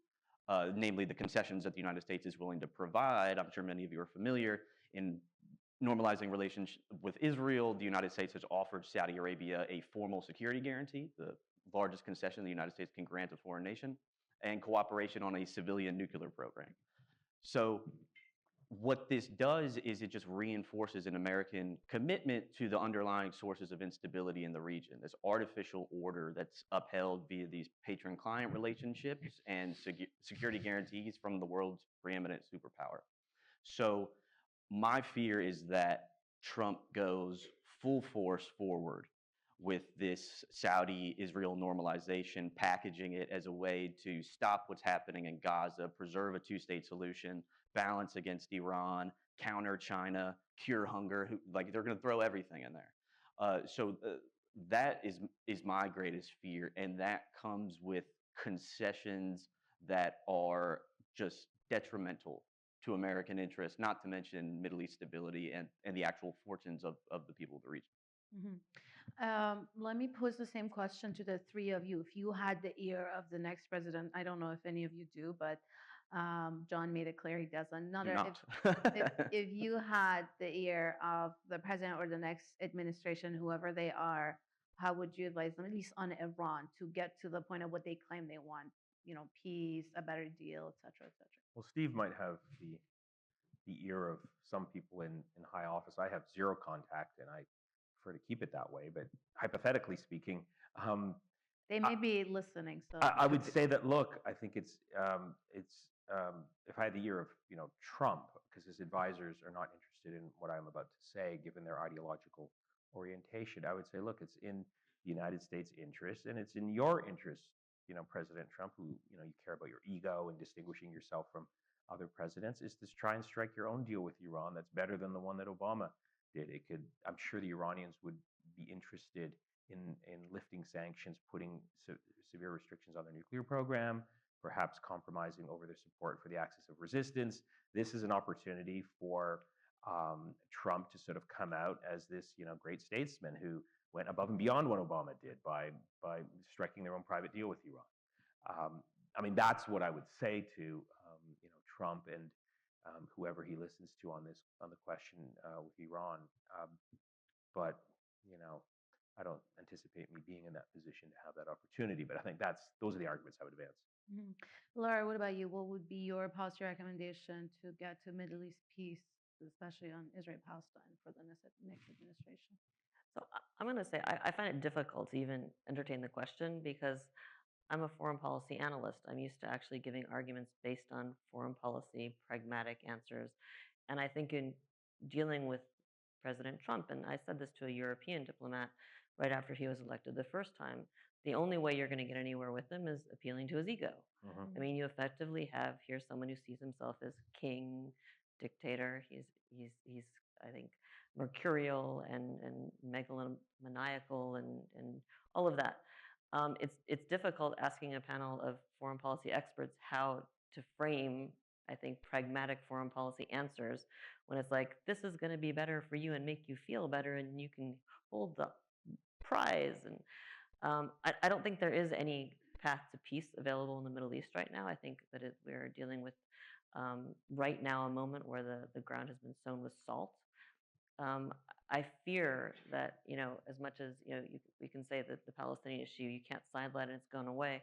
F: namely the concessions that the United States is willing to provide. I'm sure many of you are familiar in normalizing relations with Israel. The United States has offered Saudi Arabia a formal security guarantee, the largest concession the United States can grant a foreign nation, and cooperation on a civilian nuclear program. So what this does is it just reinforces an American commitment to the underlying sources of instability in the region, this artificial order that's upheld via these patron-client relationships and security guarantees from the world's preeminent superpower. So my fear is that Trump goes full force forward with this Saudi-Israel normalization, packaging it as a way to stop what's happening in Gaza, preserve a two-state solution, balance against Iran, counter China, cure hunger. Like they're going to throw everything in there. So that is my greatest fear, and that comes with concessions that are just detrimental to American interests, not to mention Middle East stability and the actual fortunes of the people of the region.
B: Let me pose the same question to the three of you. If you had the ear of the next president, I don't know if any of you do, but John made it clear he doesn't. If you had the ear of the president or the next administration, whoever they are, how would you advise them, at least on Iran, to get to the point of what they claim they want? Peace, a better deal, et cetera, et cetera.
D: Well, Steve might have the ear of some people in high office. I have zero contact, and I prefer to keep it that way. But hypothetically speaking,
B: they may be listening. So
D: I would say that, look, I think it's if I had the ear of Trump, because his advisors are not interested in what I'm about to say, given their ideological orientation, I would say, look, it's in the United States' interest, and it's in your interest, President Trump, who you care about your ego and distinguishing yourself from other presidents, is to try and strike your own deal with Iran that's better than the one that Obama did. I'm sure the Iranians would be interested in lifting sanctions, putting severe restrictions on their nuclear program, perhaps compromising over their support for the axis of resistance. This is an opportunity for Trump to sort of come out as this great statesman who went above and beyond what Obama did by striking their own private deal with Iran. I mean, that's what I would say to Trump and whoever he listens to on the question with Iran. But I don't anticipate me being in that position to have that opportunity. But I think those are the arguments I would advance.
B: Lara, what about you? What would be your policy recommendation to get to Middle East peace, especially on Israel-Palestine, for the next administration?
E: So I'm going to say I find it difficult to even entertain the question because I'm a foreign policy analyst. I'm used to actually giving arguments based on foreign policy, pragmatic answers. And I think in dealing with President Trump, and I said this to a European diplomat right after he was elected the first time, the only way you're going to get anywhere with him is appealing to his ego. I mean, you effectively have here someone who sees himself as king, dictator. He's I think, mercurial and megalomaniacal and all of that. It's difficult asking a panel of foreign policy experts how to frame, I think, pragmatic foreign policy answers when it's like, this is going to be better for you and make you feel better and you can hold the prize. And I don't think there is any path to peace available in the Middle East right now. I think that we're dealing with right now a moment where the ground has been sown with salt. I fear that, as much as we can say that the Palestinian issue, you can't sideline it, it's gone away.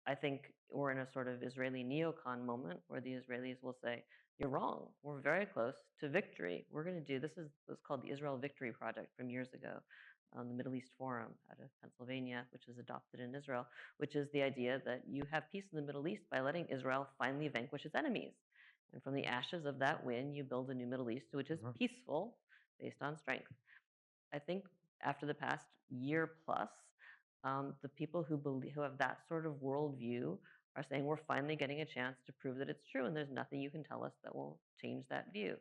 E: I think we're in a sort of Israeli neocon moment where the Israelis will say, you're wrong. We're very close to victory. We're going to do this is what's called the Israel Victory Project from years ago on the Middle East Forum out of Pennsylvania, which was adopted in Israel, which is the idea that you have peace in the Middle East by letting Israel finally vanquish its enemies. And from the ashes of that win, you build a new Middle East, which is peaceful based on strength. I think after the past year plus, the people who have that sort of worldview are saying we're finally getting a chance to prove that it's true, and there's nothing you can tell us that will change that view.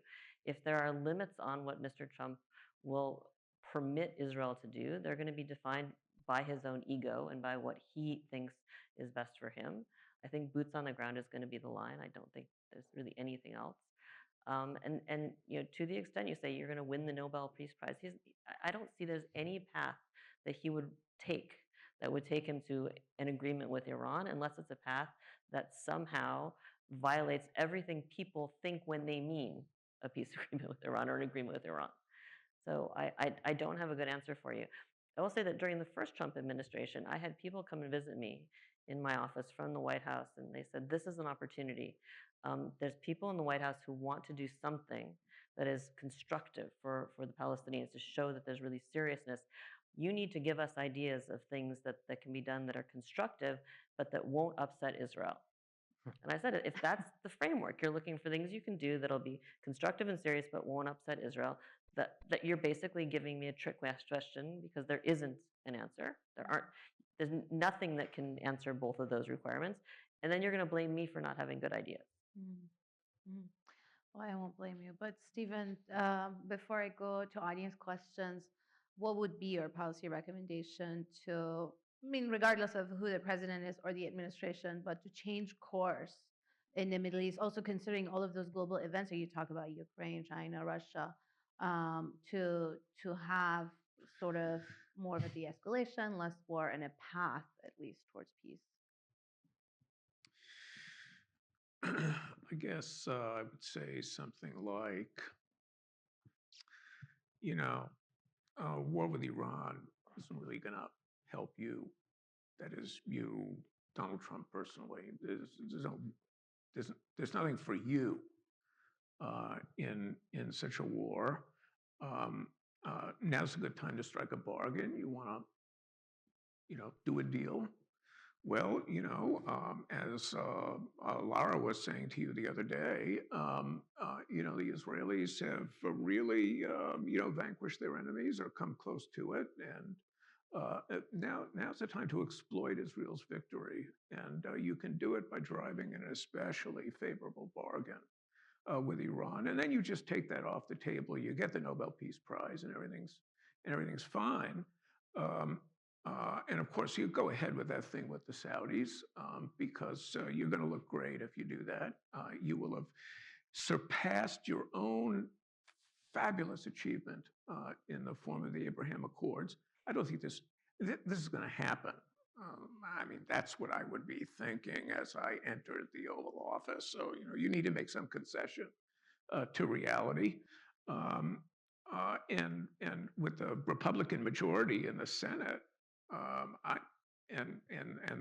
E: If there are limits on what Mr. Trump will permit Israel to do, they're going to be defined by his own ego and by what he thinks is best for him. I think boots on the ground is going to be the line. I don't think there's really anything else. And to the extent you say you're going to win the Nobel Peace Prize, I don't see there's any path that he would take that would take him to an agreement with Iran, unless it's a path that somehow violates everything people think when they mean a peace agreement with Iran or an agreement with Iran. So I don't have a good answer for you. I will say that during the first Trump administration, I had people come and visit me in my office from the White House, and they said, this is an opportunity. There's people in the White House who want to do something that is constructive for the Palestinians to show that there's really seriousness. You need to give us ideas of things that can be done that are constructive, but that won't upset Israel. And I said, if that's the framework, you're looking for things you can do that'll be constructive and serious, but won't upset Israel, that you're basically giving me a trick question because there isn't an answer. There's nothing that can answer both of those requirements. And then you're going to blame me for not having good ideas.
B: Mm-hmm. Well, I won't blame you. But Stephen, before I go to audience questions, what would be your policy recommendation to, I mean, regardless of who the president is or the administration, but to change course in the Middle East, also considering all of those global events that you talk about, Ukraine, China, Russia, to have sort of more of a de-escalation, less war, and a path at least towards peace?
C: I guess I would say something like, war with Iran isn't really going to help you. That is, you, Donald Trump personally. There's nothing for you in such a war. Now's a good time to strike a bargain. You want to, do a deal. Well, as Lara was saying to you the other day, the Israelis have really, vanquished their enemies or come close to it. And now's the time to exploit Israel's victory. And you can do it by driving an especially favorable bargain with Iran. And then you just take that off the table. You get the Nobel Peace Prize and everything's fine. And of course, you go ahead with that thing with the Saudis because you're going to look great if you do that. You will have surpassed your own fabulous achievement in the form of the Abraham Accords. I don't think this is going to happen. That's what I would be thinking as I entered the Oval Office. So, you need to make some concession to reality. And with the Republican majority in the Senate, and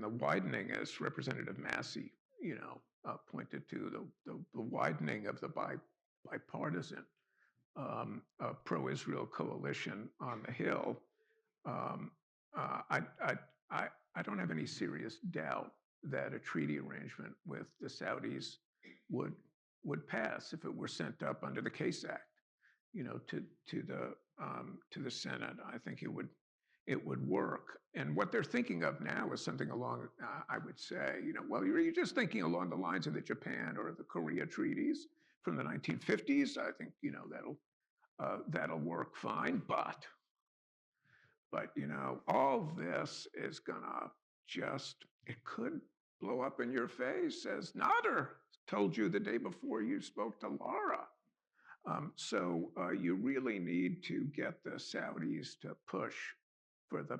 C: the widening, as Representative Massey, pointed to, the widening of the bipartisan pro-Israel coalition on the Hill, I don't have any serious doubt that a treaty arrangement with the Saudis would pass if it were sent up under the Case Act, to the Senate. I think it would work. And what they're thinking of now is something along, I would say, you're just thinking along the lines of the Japan or the Korea treaties from the 1950s. I think, that'll work fine. But all this is gonna it could blow up in your face, as Nader told you the day before you spoke to Lara. So you really need to get the Saudis to push for the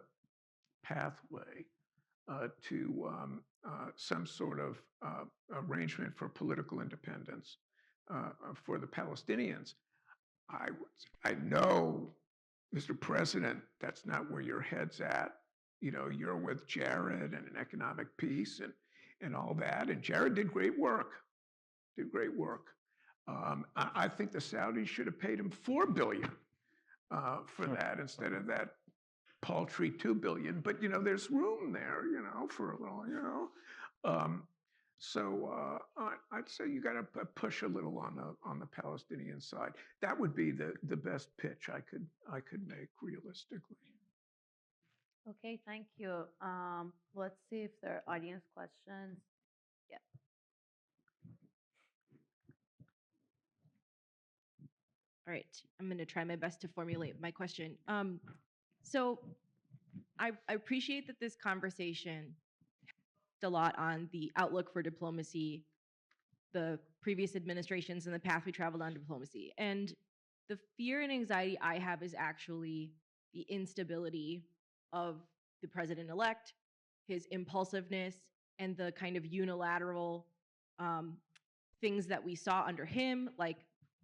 C: pathway to some sort of arrangement for political independence for the Palestinians. I know, Mr. President, that's not where your head's at. You're with Jared and an economic peace and all that. And Jared did great work. I think the Saudis should have paid him $4 billion for that instead of that paltry $2 billion. But there's room there, for a little, So I'd say you got to push a little on the Palestinian side. That would be the best pitch I could make realistically.
B: Okay, thank you. Let's see if there are audience questions. Yeah.
G: All right, I'm going to try my best to formulate my question. So I appreciate that this conversation a lot on the outlook for diplomacy, the previous administrations, and the path we traveled on diplomacy. And the fear and anxiety I have is actually the instability of the president-elect, his impulsiveness, and the kind of unilateral things that we saw under him, like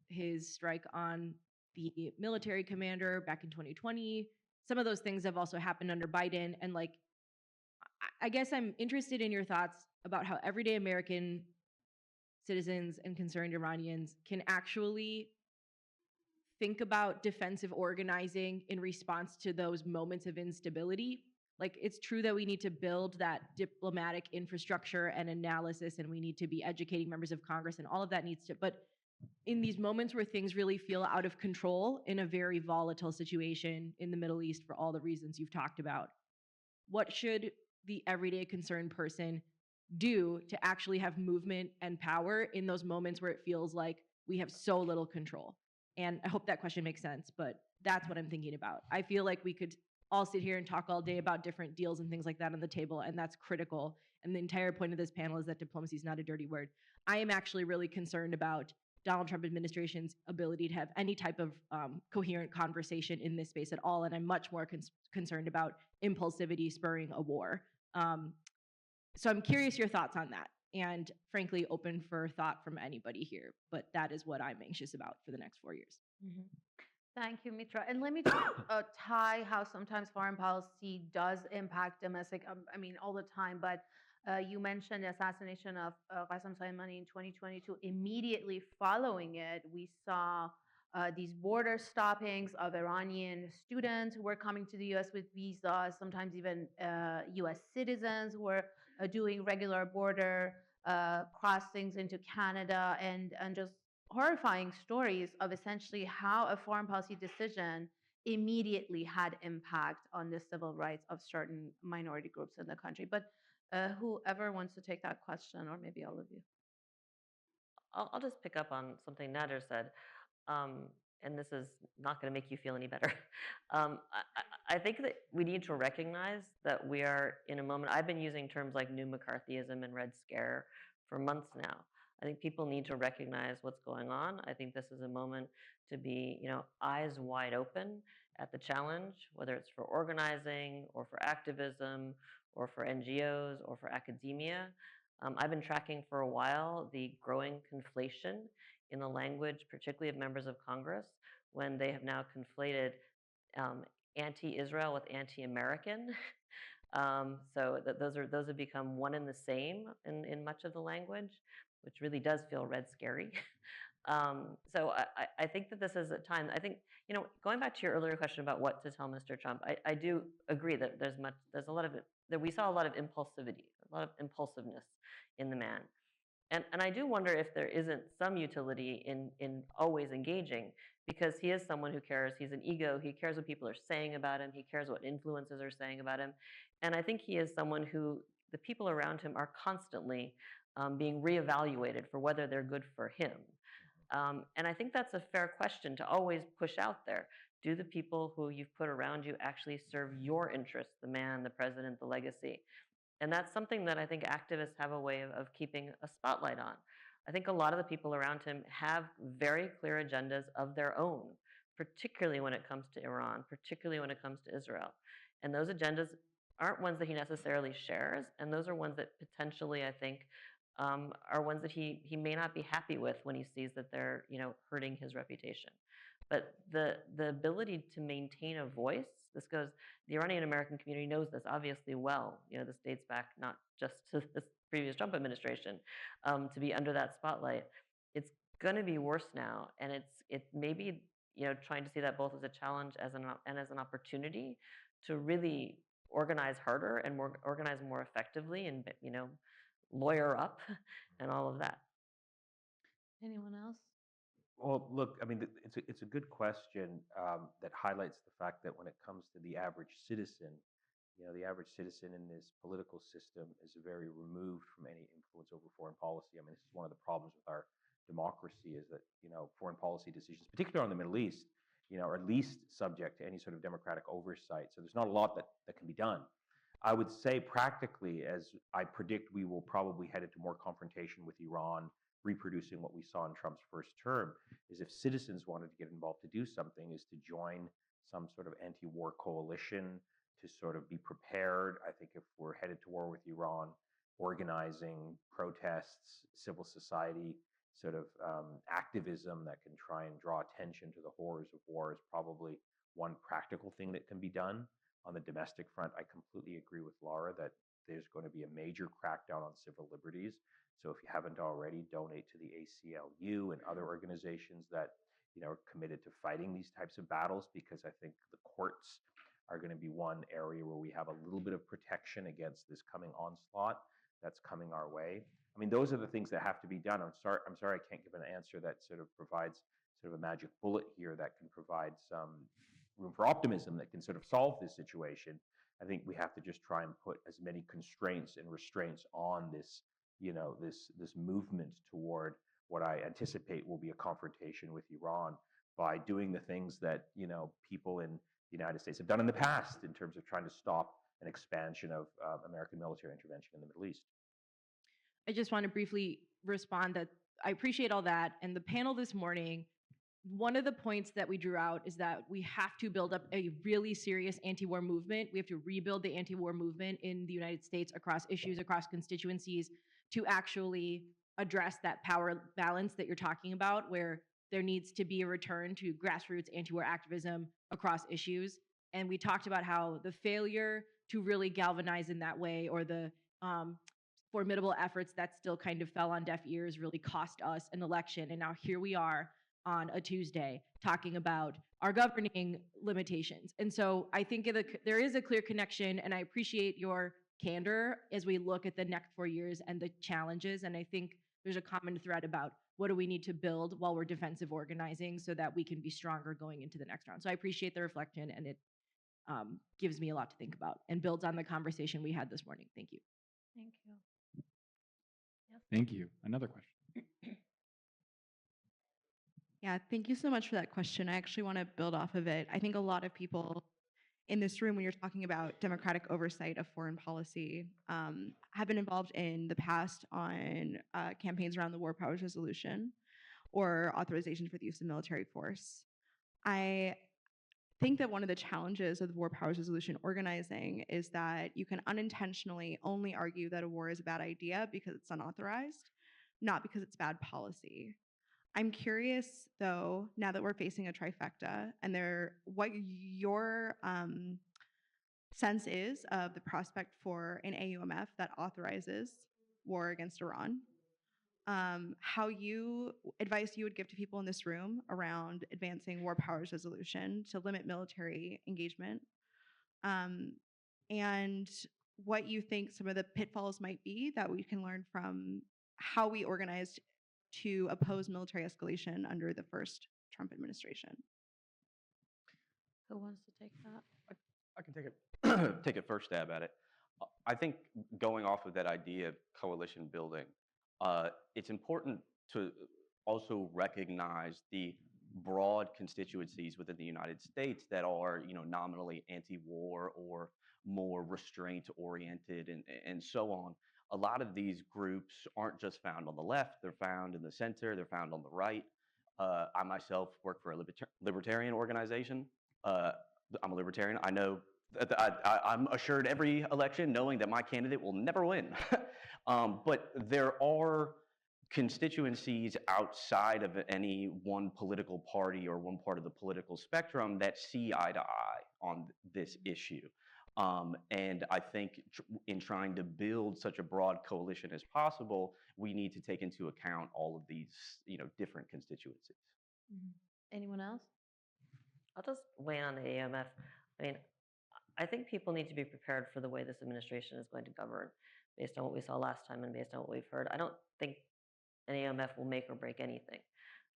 G: his strike on the military commander back in 2020. Some of those things have also happened under Biden. And I guess I'm interested in your thoughts about how everyday American citizens and concerned Iranians can actually think about defensive organizing in response to those moments of instability. Like, it's true that we need to build that diplomatic infrastructure and analysis, and we need to be educating members of Congress, and all of that needs to, but in these moments where things really feel out of control in a very volatile situation in the Middle East for all the reasons you've talked about, what should the everyday concerned person do to actually have movement and power in those moments where it feels like we have so little control? And I hope that question makes sense, but that's what I'm thinking about. I feel like we could all sit here and talk all day about different deals and things like that on the table, and that's critical. And the entire point of this panel is that diplomacy is not a dirty word. I am actually really concerned about Donald Trump administration's ability to have any type of coherent conversation in this space at all, and I'm much more concerned about impulsivity spurring a war. So I'm curious your thoughts on that, and frankly, open for thought from anybody here. But that is what I'm anxious about for the next 4 years.
B: Mhm. Thank you, Mitra. And let me just tie how sometimes foreign policy does impact domestic, I mean, all the time, but you mentioned the assassination of Qasem Soleimani in 2022. Immediately following it, we saw these border stoppings of Iranian students who were coming to the US with visas, sometimes even US citizens who were doing regular border crossings into Canada, and just horrifying stories of essentially how a foreign policy decision immediately had impact on the civil rights of certain minority groups in the country. But whoever wants to take that question, or maybe all of you.
E: I'll just pick up on something Nader said, and this is not going to make you feel any better. I think that we need to recognize that we are in a moment. I've been using terms like new McCarthyism and Red Scare for months now. I think people need to recognize what's going on. I think this is a moment to be, eyes wide open at the challenge, whether it's for organizing or for activism or for NGOs or for academia. I've been tracking for a while the growing conflation in the language, particularly of members of Congress, when they have now conflated anti-Israel with anti-American. So those have become one and the same in much of the language, which really does feel red scary. So I think that this is a time. I think, going back to your earlier question about what to tell Mr. Trump, I do agree that we saw a lot of impulsivity, a lot of impulsiveness in the man. And I do wonder if there isn't some utility in always engaging, because he is someone who cares. He's an ego. He cares what people are saying about him. He cares what influencers are saying about him. And I think he is someone who the people around him are constantly being reevaluated for whether they're good for him. And I think that's a fair question to always push out there. Do the people who you've put around you actually serve your interests, the man, the president, the legacy? And that's something that I think activists have a way of keeping a spotlight on. I think a lot of the people around him have very clear agendas of their own, particularly when it comes to Iran, particularly when it comes to Israel. And those agendas aren't ones that he necessarily shares, and those are ones that potentially, I think, are ones that he may not be happy with when he sees that they're hurting his reputation. But the ability to maintain a voice, the Iranian American community knows this obviously well. This dates back not just to this previous Trump administration, to be under that spotlight. It's going to be worse now, and it's maybe trying to see that both as a challenge and as an opportunity to really organize harder and organize more effectively, and lawyer up and all of that.
B: Anyone else?
D: Well, look, I mean, it's a good question that highlights the fact that when it comes to the average citizen, the average citizen in this political system is very removed from any influence over foreign policy. I mean, this is one of the problems with our democracy, is that foreign policy decisions, particularly on the Middle East, are least subject to any sort of democratic oversight. So there's not a lot that can be done. I would say practically, as I predict we will probably head into more confrontation with Iran, reproducing what we saw in Trump's first term, is if citizens wanted to get involved to do something, is to join some sort of anti-war coalition, to sort of be prepared. I think if we're headed to war with Iran, organizing protests, civil society sort of activism that can try and draw attention to the horrors of war is probably one practical thing that can be done. On the domestic front, I completely agree with Lara that there's going to be a major crackdown on civil liberties. So if you haven't already, donate to the ACLU and other organizations that are committed to fighting these types of battles, because I think the courts are going to be one area where we have a little bit of protection against this coming onslaught that's coming our way. I mean, those are the things that have to be done. I'm sorry I can't give an answer that sort of provides sort of a magic bullet here that can provide some room for optimism that can sort of solve this situation. I think we have to just try and put as many constraints and restraints on this, this movement toward what I anticipate will be a confrontation with Iran, by doing the things that people in the United States have done in the past in terms of trying to stop an expansion of American military intervention in the Middle East.
G: I just want to briefly respond that I appreciate all that. And the panel this morning, one of the points that we drew out is that we have to build up a really serious anti-war movement. We have to rebuild the anti-war movement in the United States across issues, across constituencies, to actually address that power balance that you're talking about, where there needs to be a return to grassroots anti-war activism across issues. And we talked about how the failure to really galvanize in that way, or the formidable efforts that still kind of fell on deaf ears, really cost us an election. And now here we are on a Tuesday talking about our governing limitations. And so I think there is a clear connection, and I appreciate your candor as we look at the next 4 years and the challenges. And I think there's a common thread about what do we need to build while we're defensive organizing so that we can be stronger going into the next round. So I appreciate the reflection, and it gives me a lot to think about and builds on the conversation we had this morning. Thank you.
B: Thank you. Yes.
A: Thank you. Another question.
H: Yeah, thank you so much for that question. I actually want to build off of it. I think a lot of people in this room, when you're talking about democratic oversight of foreign policy, have been involved in the past on campaigns around the War Powers Resolution or authorization for the use of military force. I think that one of the challenges of the War Powers Resolution organizing is that you can unintentionally only argue that a war is a bad idea because it's unauthorized, not because it's bad policy. I'm curious, though, now that we're facing a trifecta, and what your sense is of the prospect for an AUMF that authorizes war against Iran, how advice you would give to people in this room around advancing War Powers Resolution to limit military engagement, and what you think some of the pitfalls might be that we can learn from how we organized to oppose military escalation under the first Trump administration.
B: Who wants to take that?
F: I can take it, take a first stab at it. I think going off of that idea of coalition building, it's important to also recognize the broad constituencies within the United States that are, nominally anti-war or more restraint-oriented and so on. A lot of these groups aren't just found on the left, they're found in the center, they're found on the right. I myself work for a libertarian organization. I'm a libertarian. I know that I'm assured every election knowing that my candidate will never win. But there are constituencies outside of any one political party or one part of the political spectrum that see eye to eye on this issue. And I think in trying to build such a broad coalition as possible, we need to take into account all of these, different constituencies.
B: Anyone else?
E: I'll just weigh in on the AMF. I mean, I think people need to be prepared for the way this administration is going to govern based on what we saw last time and based on what we've heard. I don't think an AMF will make or break anything.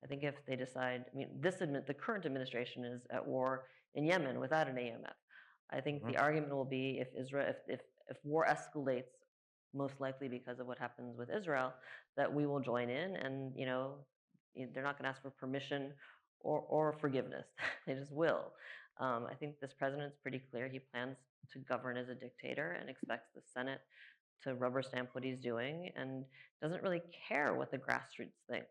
E: I think if they decide, the current administration is at war in Yemen without an AMF. I think the argument will be if war escalates, most likely because of what happens with Israel, that we will join in, and they're not going to ask for permission or forgiveness. They just will. I think this president's pretty clear. He plans to govern as a dictator and expects the Senate to rubber stamp what he's doing and doesn't really care what the grassroots thinks.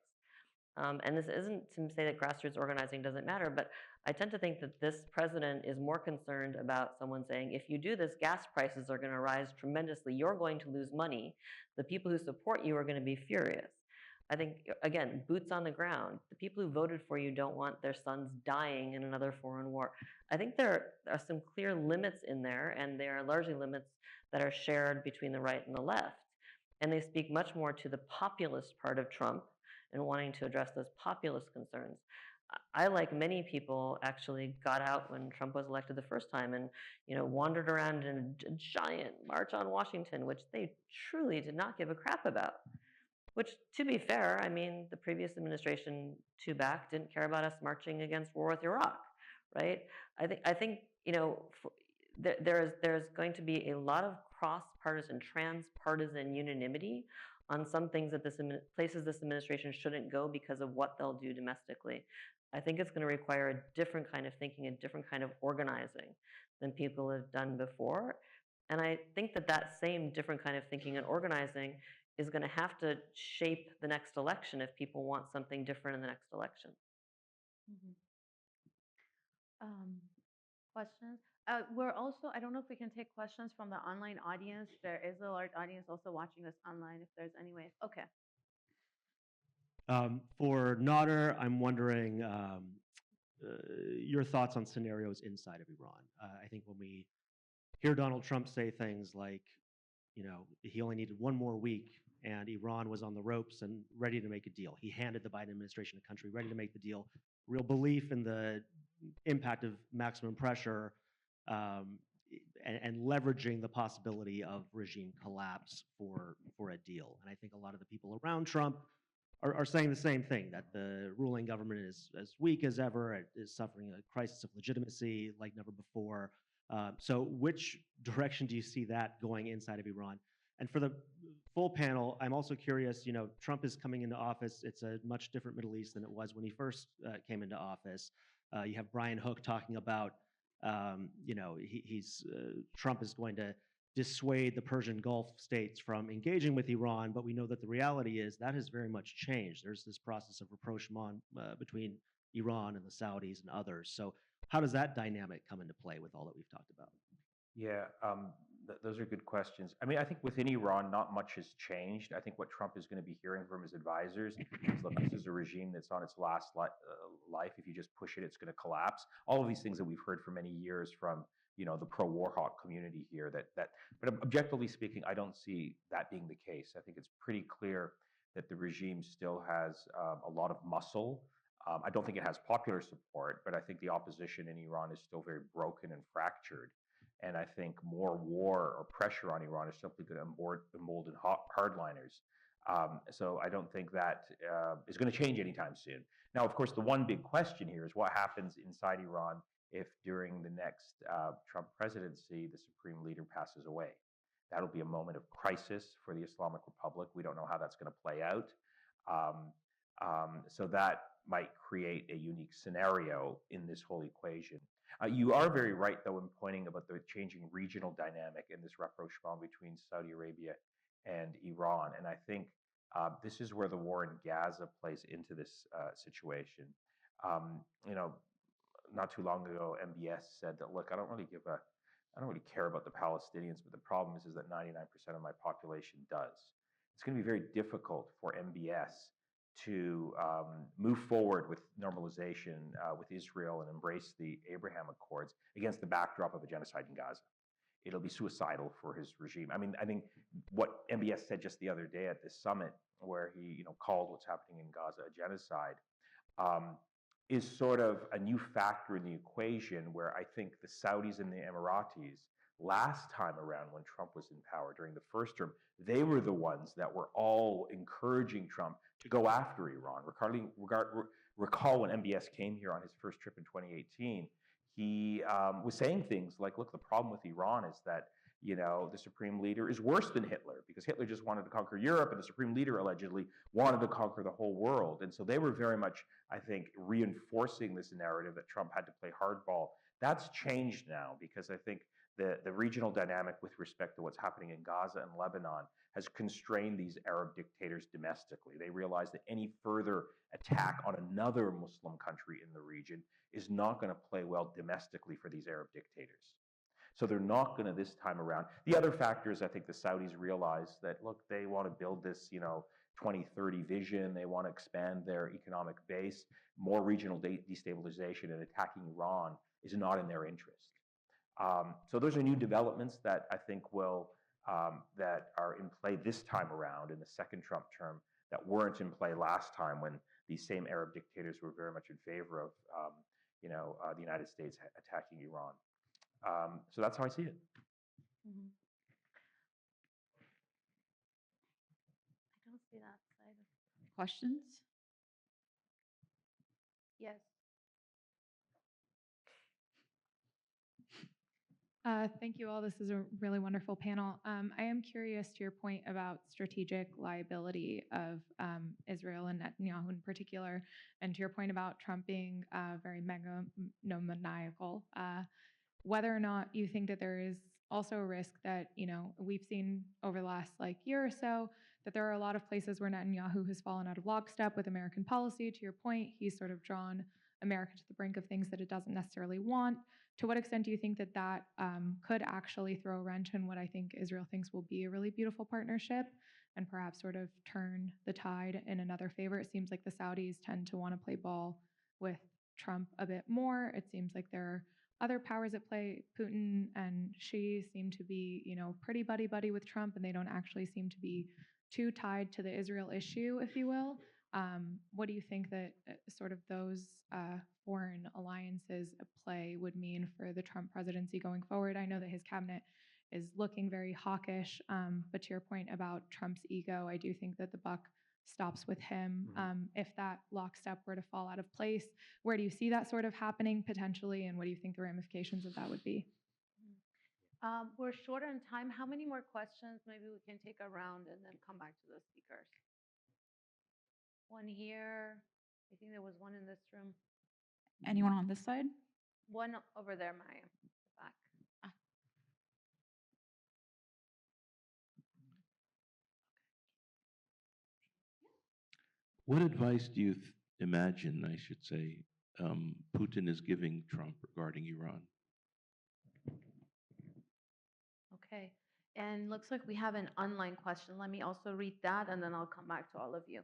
E: And this isn't to say that grassroots organizing doesn't matter, but I tend to think that this president is more concerned about someone saying, if you do this, gas prices are going to rise tremendously. You're going to lose money. The people who support you are going to be furious. I think, again, boots on the ground. The people who voted for you don't want their sons dying in another foreign war. I think there are some clear limits in there, and they are largely limits that are shared between the right and the left. And they speak much more to the populist part of Trump and wanting to address those populist concerns. I, like many people, actually got out when Trump was elected the first time and, wandered around in a giant march on Washington, which they truly did not give a crap about. Which, to be fair, I mean, the previous administration, two back, didn't care about us marching against war with Iraq, right? I think there's going to be a lot of cross-partisan, trans-partisan unanimity on some things that places this administration shouldn't go because of what they'll do domestically. I think it's going to require a different kind of thinking, a different kind of organizing than people have done before. And I think that same different kind of thinking and organizing is going to have to shape the next election if people want something different in the next election.
B: Questions? We're also, I don't know if we can take questions from the online audience. There is a large audience also watching us online if there's any way. Okay.
I: For Nader, I'm wondering your thoughts on scenarios inside of Iran. I think when we hear Donald Trump say things like, he only needed one more week and Iran was on the ropes and ready to make a deal. He handed the Biden administration a country ready to make the deal. Real belief in the impact of maximum pressure and leveraging the possibility of regime collapse for a deal. And I think a lot of the people around Trump are saying the same thing, that the ruling government is as weak as ever, it is suffering a crisis of legitimacy like never before. So which direction do you see that going inside of Iran? And for the full panel, I'm also curious, Trump is coming into office. It's a much different Middle East than it was when he first came into office. You have Brian Hook talking about, Trump is going to dissuade the Persian Gulf states from engaging with Iran, but we know that the reality is that has very much changed. There's this process of rapprochement between Iran and the Saudis and others. So how does that dynamic come into play with all that we've talked about?
D: Yeah, those are good questions. I mean, I think within Iran, not much has changed. I think what Trump is going to be hearing from his advisors is, look, this is a regime that's on its last life. If you just push it, it's going to collapse. All of these things that we've heard for many years from, the pro-war hawk community here. But objectively speaking, I don't see that being the case. I think it's pretty clear that the regime still has a lot of muscle. I don't think it has popular support, but I think the opposition in Iran is still very broken and fractured. And I think more war or pressure on Iran is simply going to embolden hardliners. So I don't think that is going to change anytime soon. Now, of course, the one big question here is what happens inside Iran if during the next Trump presidency, the supreme leader passes away. That'll be a moment of crisis for the Islamic Republic. We don't know how that's going to play out. So that might create a unique scenario in this whole equation. You are very right, though, in pointing about the changing regional dynamic in this rapprochement between Saudi Arabia and Iran. And I think this is where the war in Gaza plays into this situation. Not too long ago, MBS said that, look, I don't really care about the Palestinians, but the problem is that 99% of my population does. It's going to be very difficult for MBS to move forward with normalization with Israel and embrace the Abraham Accords against the backdrop of a genocide in Gaza. It'll be suicidal for his regime. I mean, I think what MBS said just the other day at this summit, where he called what's happening in Gaza a genocide, is sort of a new factor in the equation where I think the Saudis and the Emiratis, last time around when Trump was in power during the first term, they were the ones that were all encouraging Trump to go after Iran. Recall when MBS came here on his first trip in 2018, he was saying things like, look, the problem with Iran is that, the supreme leader is worse than Hitler, because Hitler just wanted to conquer Europe and the supreme leader allegedly wanted to conquer the whole world. And so they were very much, I think, reinforcing this narrative that Trump had to play hardball. That's changed now, because I think the regional dynamic with respect to what's happening in Gaza and Lebanon has constrained these Arab dictators domestically. They realize that any further attack on another Muslim country in the region is not going to play well domestically for these Arab dictators. So they're not going to this time around. The other factor is I think the Saudis realize that, look, they want to build this, 2030 vision. They want to expand their economic base. More regional destabilization and attacking Iran is not in their interest. So those are new developments that I think will that are in play this time around in the second Trump term that weren't in play last time when these same Arab dictators were very much in favor of the United States attacking Iran. So that's how I see it.
B: Mhm. I don't see that side of.
J: Questions?
B: Yes.
K: Thank you all. This is a really wonderful panel. I am curious to your point about strategic liability of Israel and Netanyahu in particular, and to your point about Trump being very megalomaniacal, whether or not you think that there is also a risk that, we've seen over the last year or so, that there are a lot of places where Netanyahu has fallen out of lockstep with American policy. To your point, he's sort of drawn America to the brink of things that it doesn't necessarily want. To what extent do you think that that could actually throw a wrench in what I think Israel thinks will be a really beautiful partnership and perhaps sort of turn the tide in another favor? It seems like the Saudis tend to want to play ball with Trump a bit more. It seems like there are other powers at play. Putin and Xi seem to be, pretty buddy-buddy with Trump, and they don't actually seem to be too tied to the Israel issue, if you will. What do you think that sort of those foreign alliances at play would mean for the Trump presidency going forward? I know that his cabinet is looking very hawkish, but to your point about Trump's ego, I do think that the buck stops with him. If that lockstep were to fall out of place, where do you see that sort of happening potentially, and what do you think the ramifications of that would be?
B: We're short on time. How many more questions? Maybe we can take a round and then come back to the speakers. One here. I think there was one in this room.
J: Anyone on this side?
B: One over there, Maya. Back.
L: What advice do you imagine, I should say, Putin is giving Trump regarding Iran?
B: Okay. And looks like we have an online question. Let me also read that, and then I'll come back to all of you.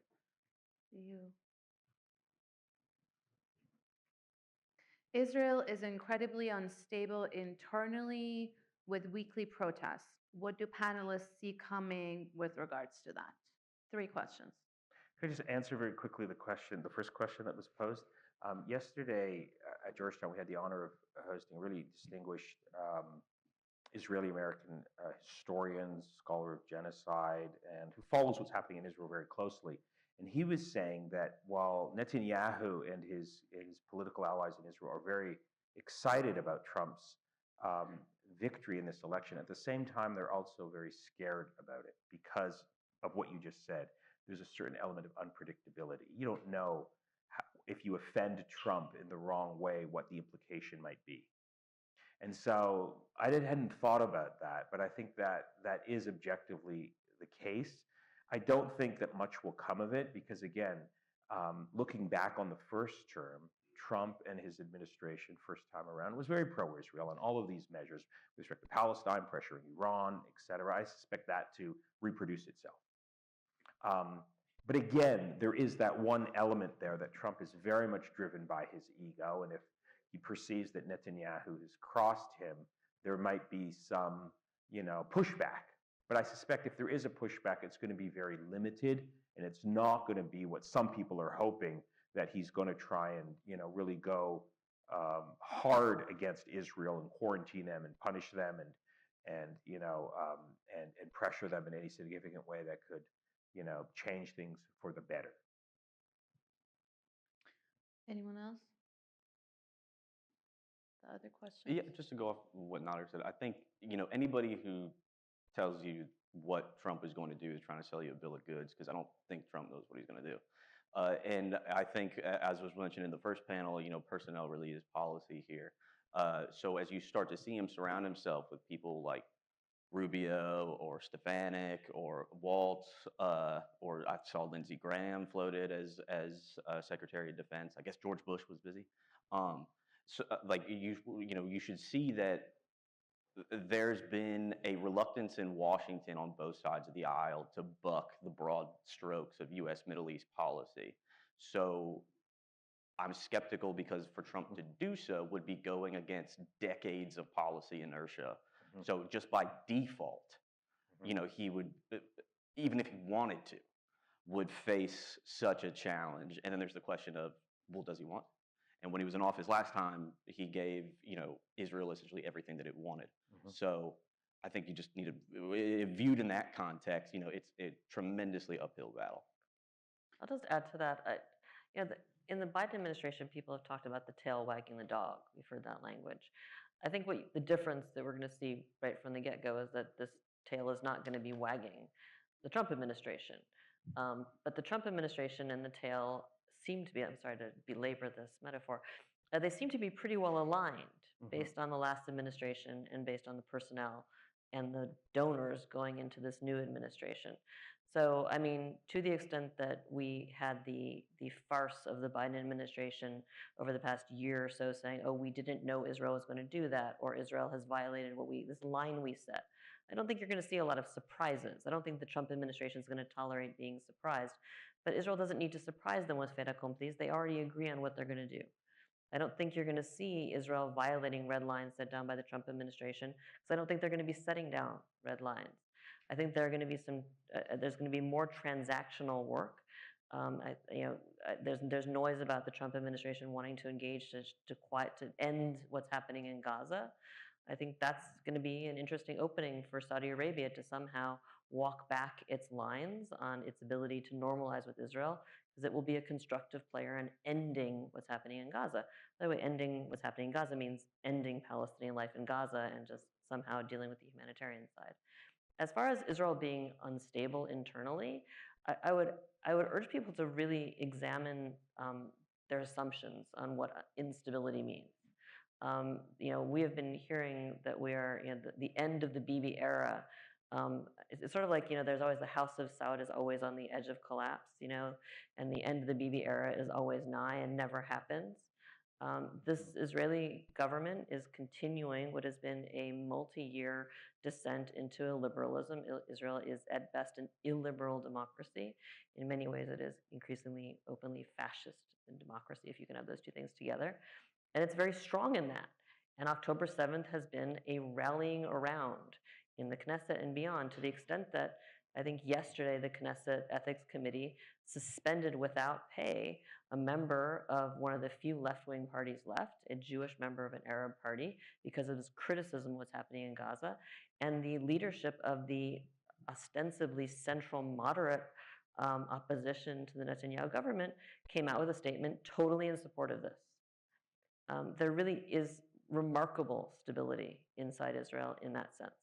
B: Israel is incredibly unstable internally with weekly protests. What do panelists see coming with regards to that? 3 questions.
D: Could I just answer very quickly the first question that was posed? Yesterday at Georgetown, we had the honor of hosting a really distinguished Israeli-American historian, scholar of genocide, and who follows what's happening in Israel very closely. And he was saying that while Netanyahu and his political allies in Israel are very excited about Trump's victory in this election, at the same time, they're also very scared about it because of what you just said. There's a certain element of unpredictability. You don't know if you offend Trump in the wrong way, what the implication might be. And so I hadn't thought about that, but I think that that is objectively the case. I don't think that much will come of it because, again, looking back on the first term, Trump and his administration first time around was very pro-Israel on all of these measures with respect to Palestine, pressuring Iran, et cetera. I suspect that to reproduce itself. But again, there is that one element there that Trump is very much driven by his ego, and if he perceives that Netanyahu has crossed him, there might be some, pushback. But I suspect if there is a pushback, it's going to be very limited, and it's not going to be what some people are hoping, that he's going to try and, really go hard against Israel and quarantine them and punish them and pressure them in any significant way that could, change things for the better.
B: Anyone else? The other question?
F: Yeah, just to go off what Nader said, I think, anybody who tells you what Trump is going to do is trying to sell you a bill of goods, because I don't think Trump knows what he's going to do. And I think, as was mentioned in the first panel, personnel really is policy here. So as you start to see him surround himself with people like Rubio or Stefanik or Waltz, or I saw Lindsey Graham floated as Secretary of Defense. I guess George Bush was busy. So you should see that there's been a reluctance in Washington on both sides of the aisle to buck the broad strokes of U.S. Middle East policy. So I'm skeptical because for Trump to do so would be going against decades of policy inertia. So just by default, you know, he would, even if he wanted to, would face such a challenge. And then there's the question of, well, does he want? And when he was in office last time, he gave, you know, Israel essentially everything that it wanted. So I think you just need to, viewed in that context, you know, it's a tremendously uphill battle.
E: I'll just add to that. You know, in the Biden administration, people have talked about the tail wagging the dog. We've heard that language. I think the difference that we're going to see right from the get-go is that this tail is not going to be wagging the Trump administration. But the Trump administration and the tail seem to be, I'm sorry to belabor this metaphor, they seem to be pretty well aligned based on the last administration and based on the personnel and the donors going into this new administration. So, I mean, to the extent that we had the farce of the Biden administration over the past year or so saying, oh, we didn't know Israel was going to do that, or Israel has violated this line we set. I don't think you're going to see a lot of surprises. I don't think the Trump administration is going to tolerate being surprised. But Israel doesn't need to surprise them with fait accomplis. They already agree on what they're going to do. I don't think you're going to see Israel violating red lines set down by the Trump administration, because I don't think they're going to be setting down red lines. I think there are going to be there's going to be more transactional work. There's noise about the Trump administration wanting to engage to end what's happening in Gaza. I think that's going to be an interesting opening for Saudi Arabia to somehow walk back its lines on its ability to normalize with Israel, because it will be a constructive player in ending what's happening in Gaza. By the way, ending what's happening in Gaza means ending Palestinian life in Gaza and just somehow dealing with the humanitarian side. As far as Israel being unstable internally, I would urge people to really examine their assumptions on what instability means. You know, we have been hearing that we are, you know, the end of the Bibi era. It's sort of like, you know, there's always the House of Saud is always on the edge of collapse, you know, and the end of the Bibi era is always nigh and never happens. This Israeli government is continuing what has been a multi-year descent into illiberalism. Israel is at best an illiberal democracy. In many ways, it is increasingly openly fascist democracy, if you can have those two things together. And it's very strong in that. And October 7th has been a rallying around in the Knesset and beyond, to the extent that I think yesterday the Knesset Ethics Committee suspended without pay a member of one of the few left-wing parties left, a Jewish member of an Arab party, because of his criticism of what's happening in Gaza. And the leadership of the ostensibly central moderate opposition to the Netanyahu government came out with a statement totally in support of this. There really is remarkable stability inside Israel in that sense.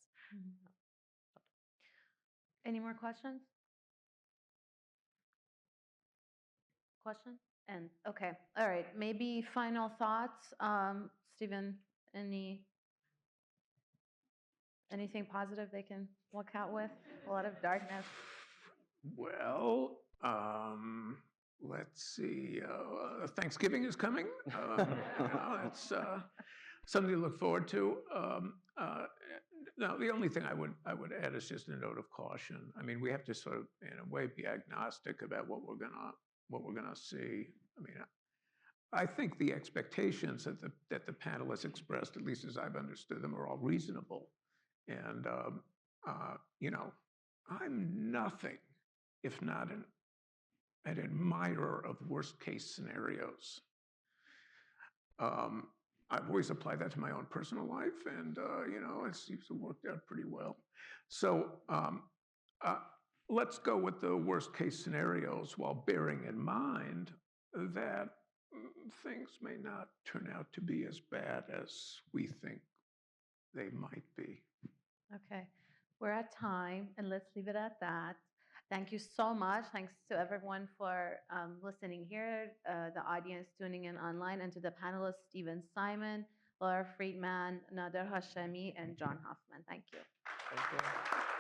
B: Any more questions? Question? And okay, all right. Maybe final thoughts, Stephen. Anything positive they can walk out with? A lot of darkness.
C: Well, let's see. Thanksgiving is coming. It's something to look forward to. Now, the only thing I would add is just a note of caution. I mean, we have to sort of, in a way, be agnostic about what we're gonna see. I mean, I think the expectations that the panel has expressed, at least as I've understood them, are all reasonable. And you know, I'm nothing if not an admirer of worst case scenarios. I've always applied that to my own personal life, and you know, it seems to have worked out pretty well. So let's go with the worst case scenarios, while bearing in mind that things may not turn out to be as bad as we think they might be.
B: Okay, we're at time, and let's leave it at that. Thank you so much. Thanks to everyone for listening here, the audience tuning in online, and to the panelists, Stephen Simon, Lara Friedman, Nader Hashemi, and John Hoffman. Thank you.
E: Thank you.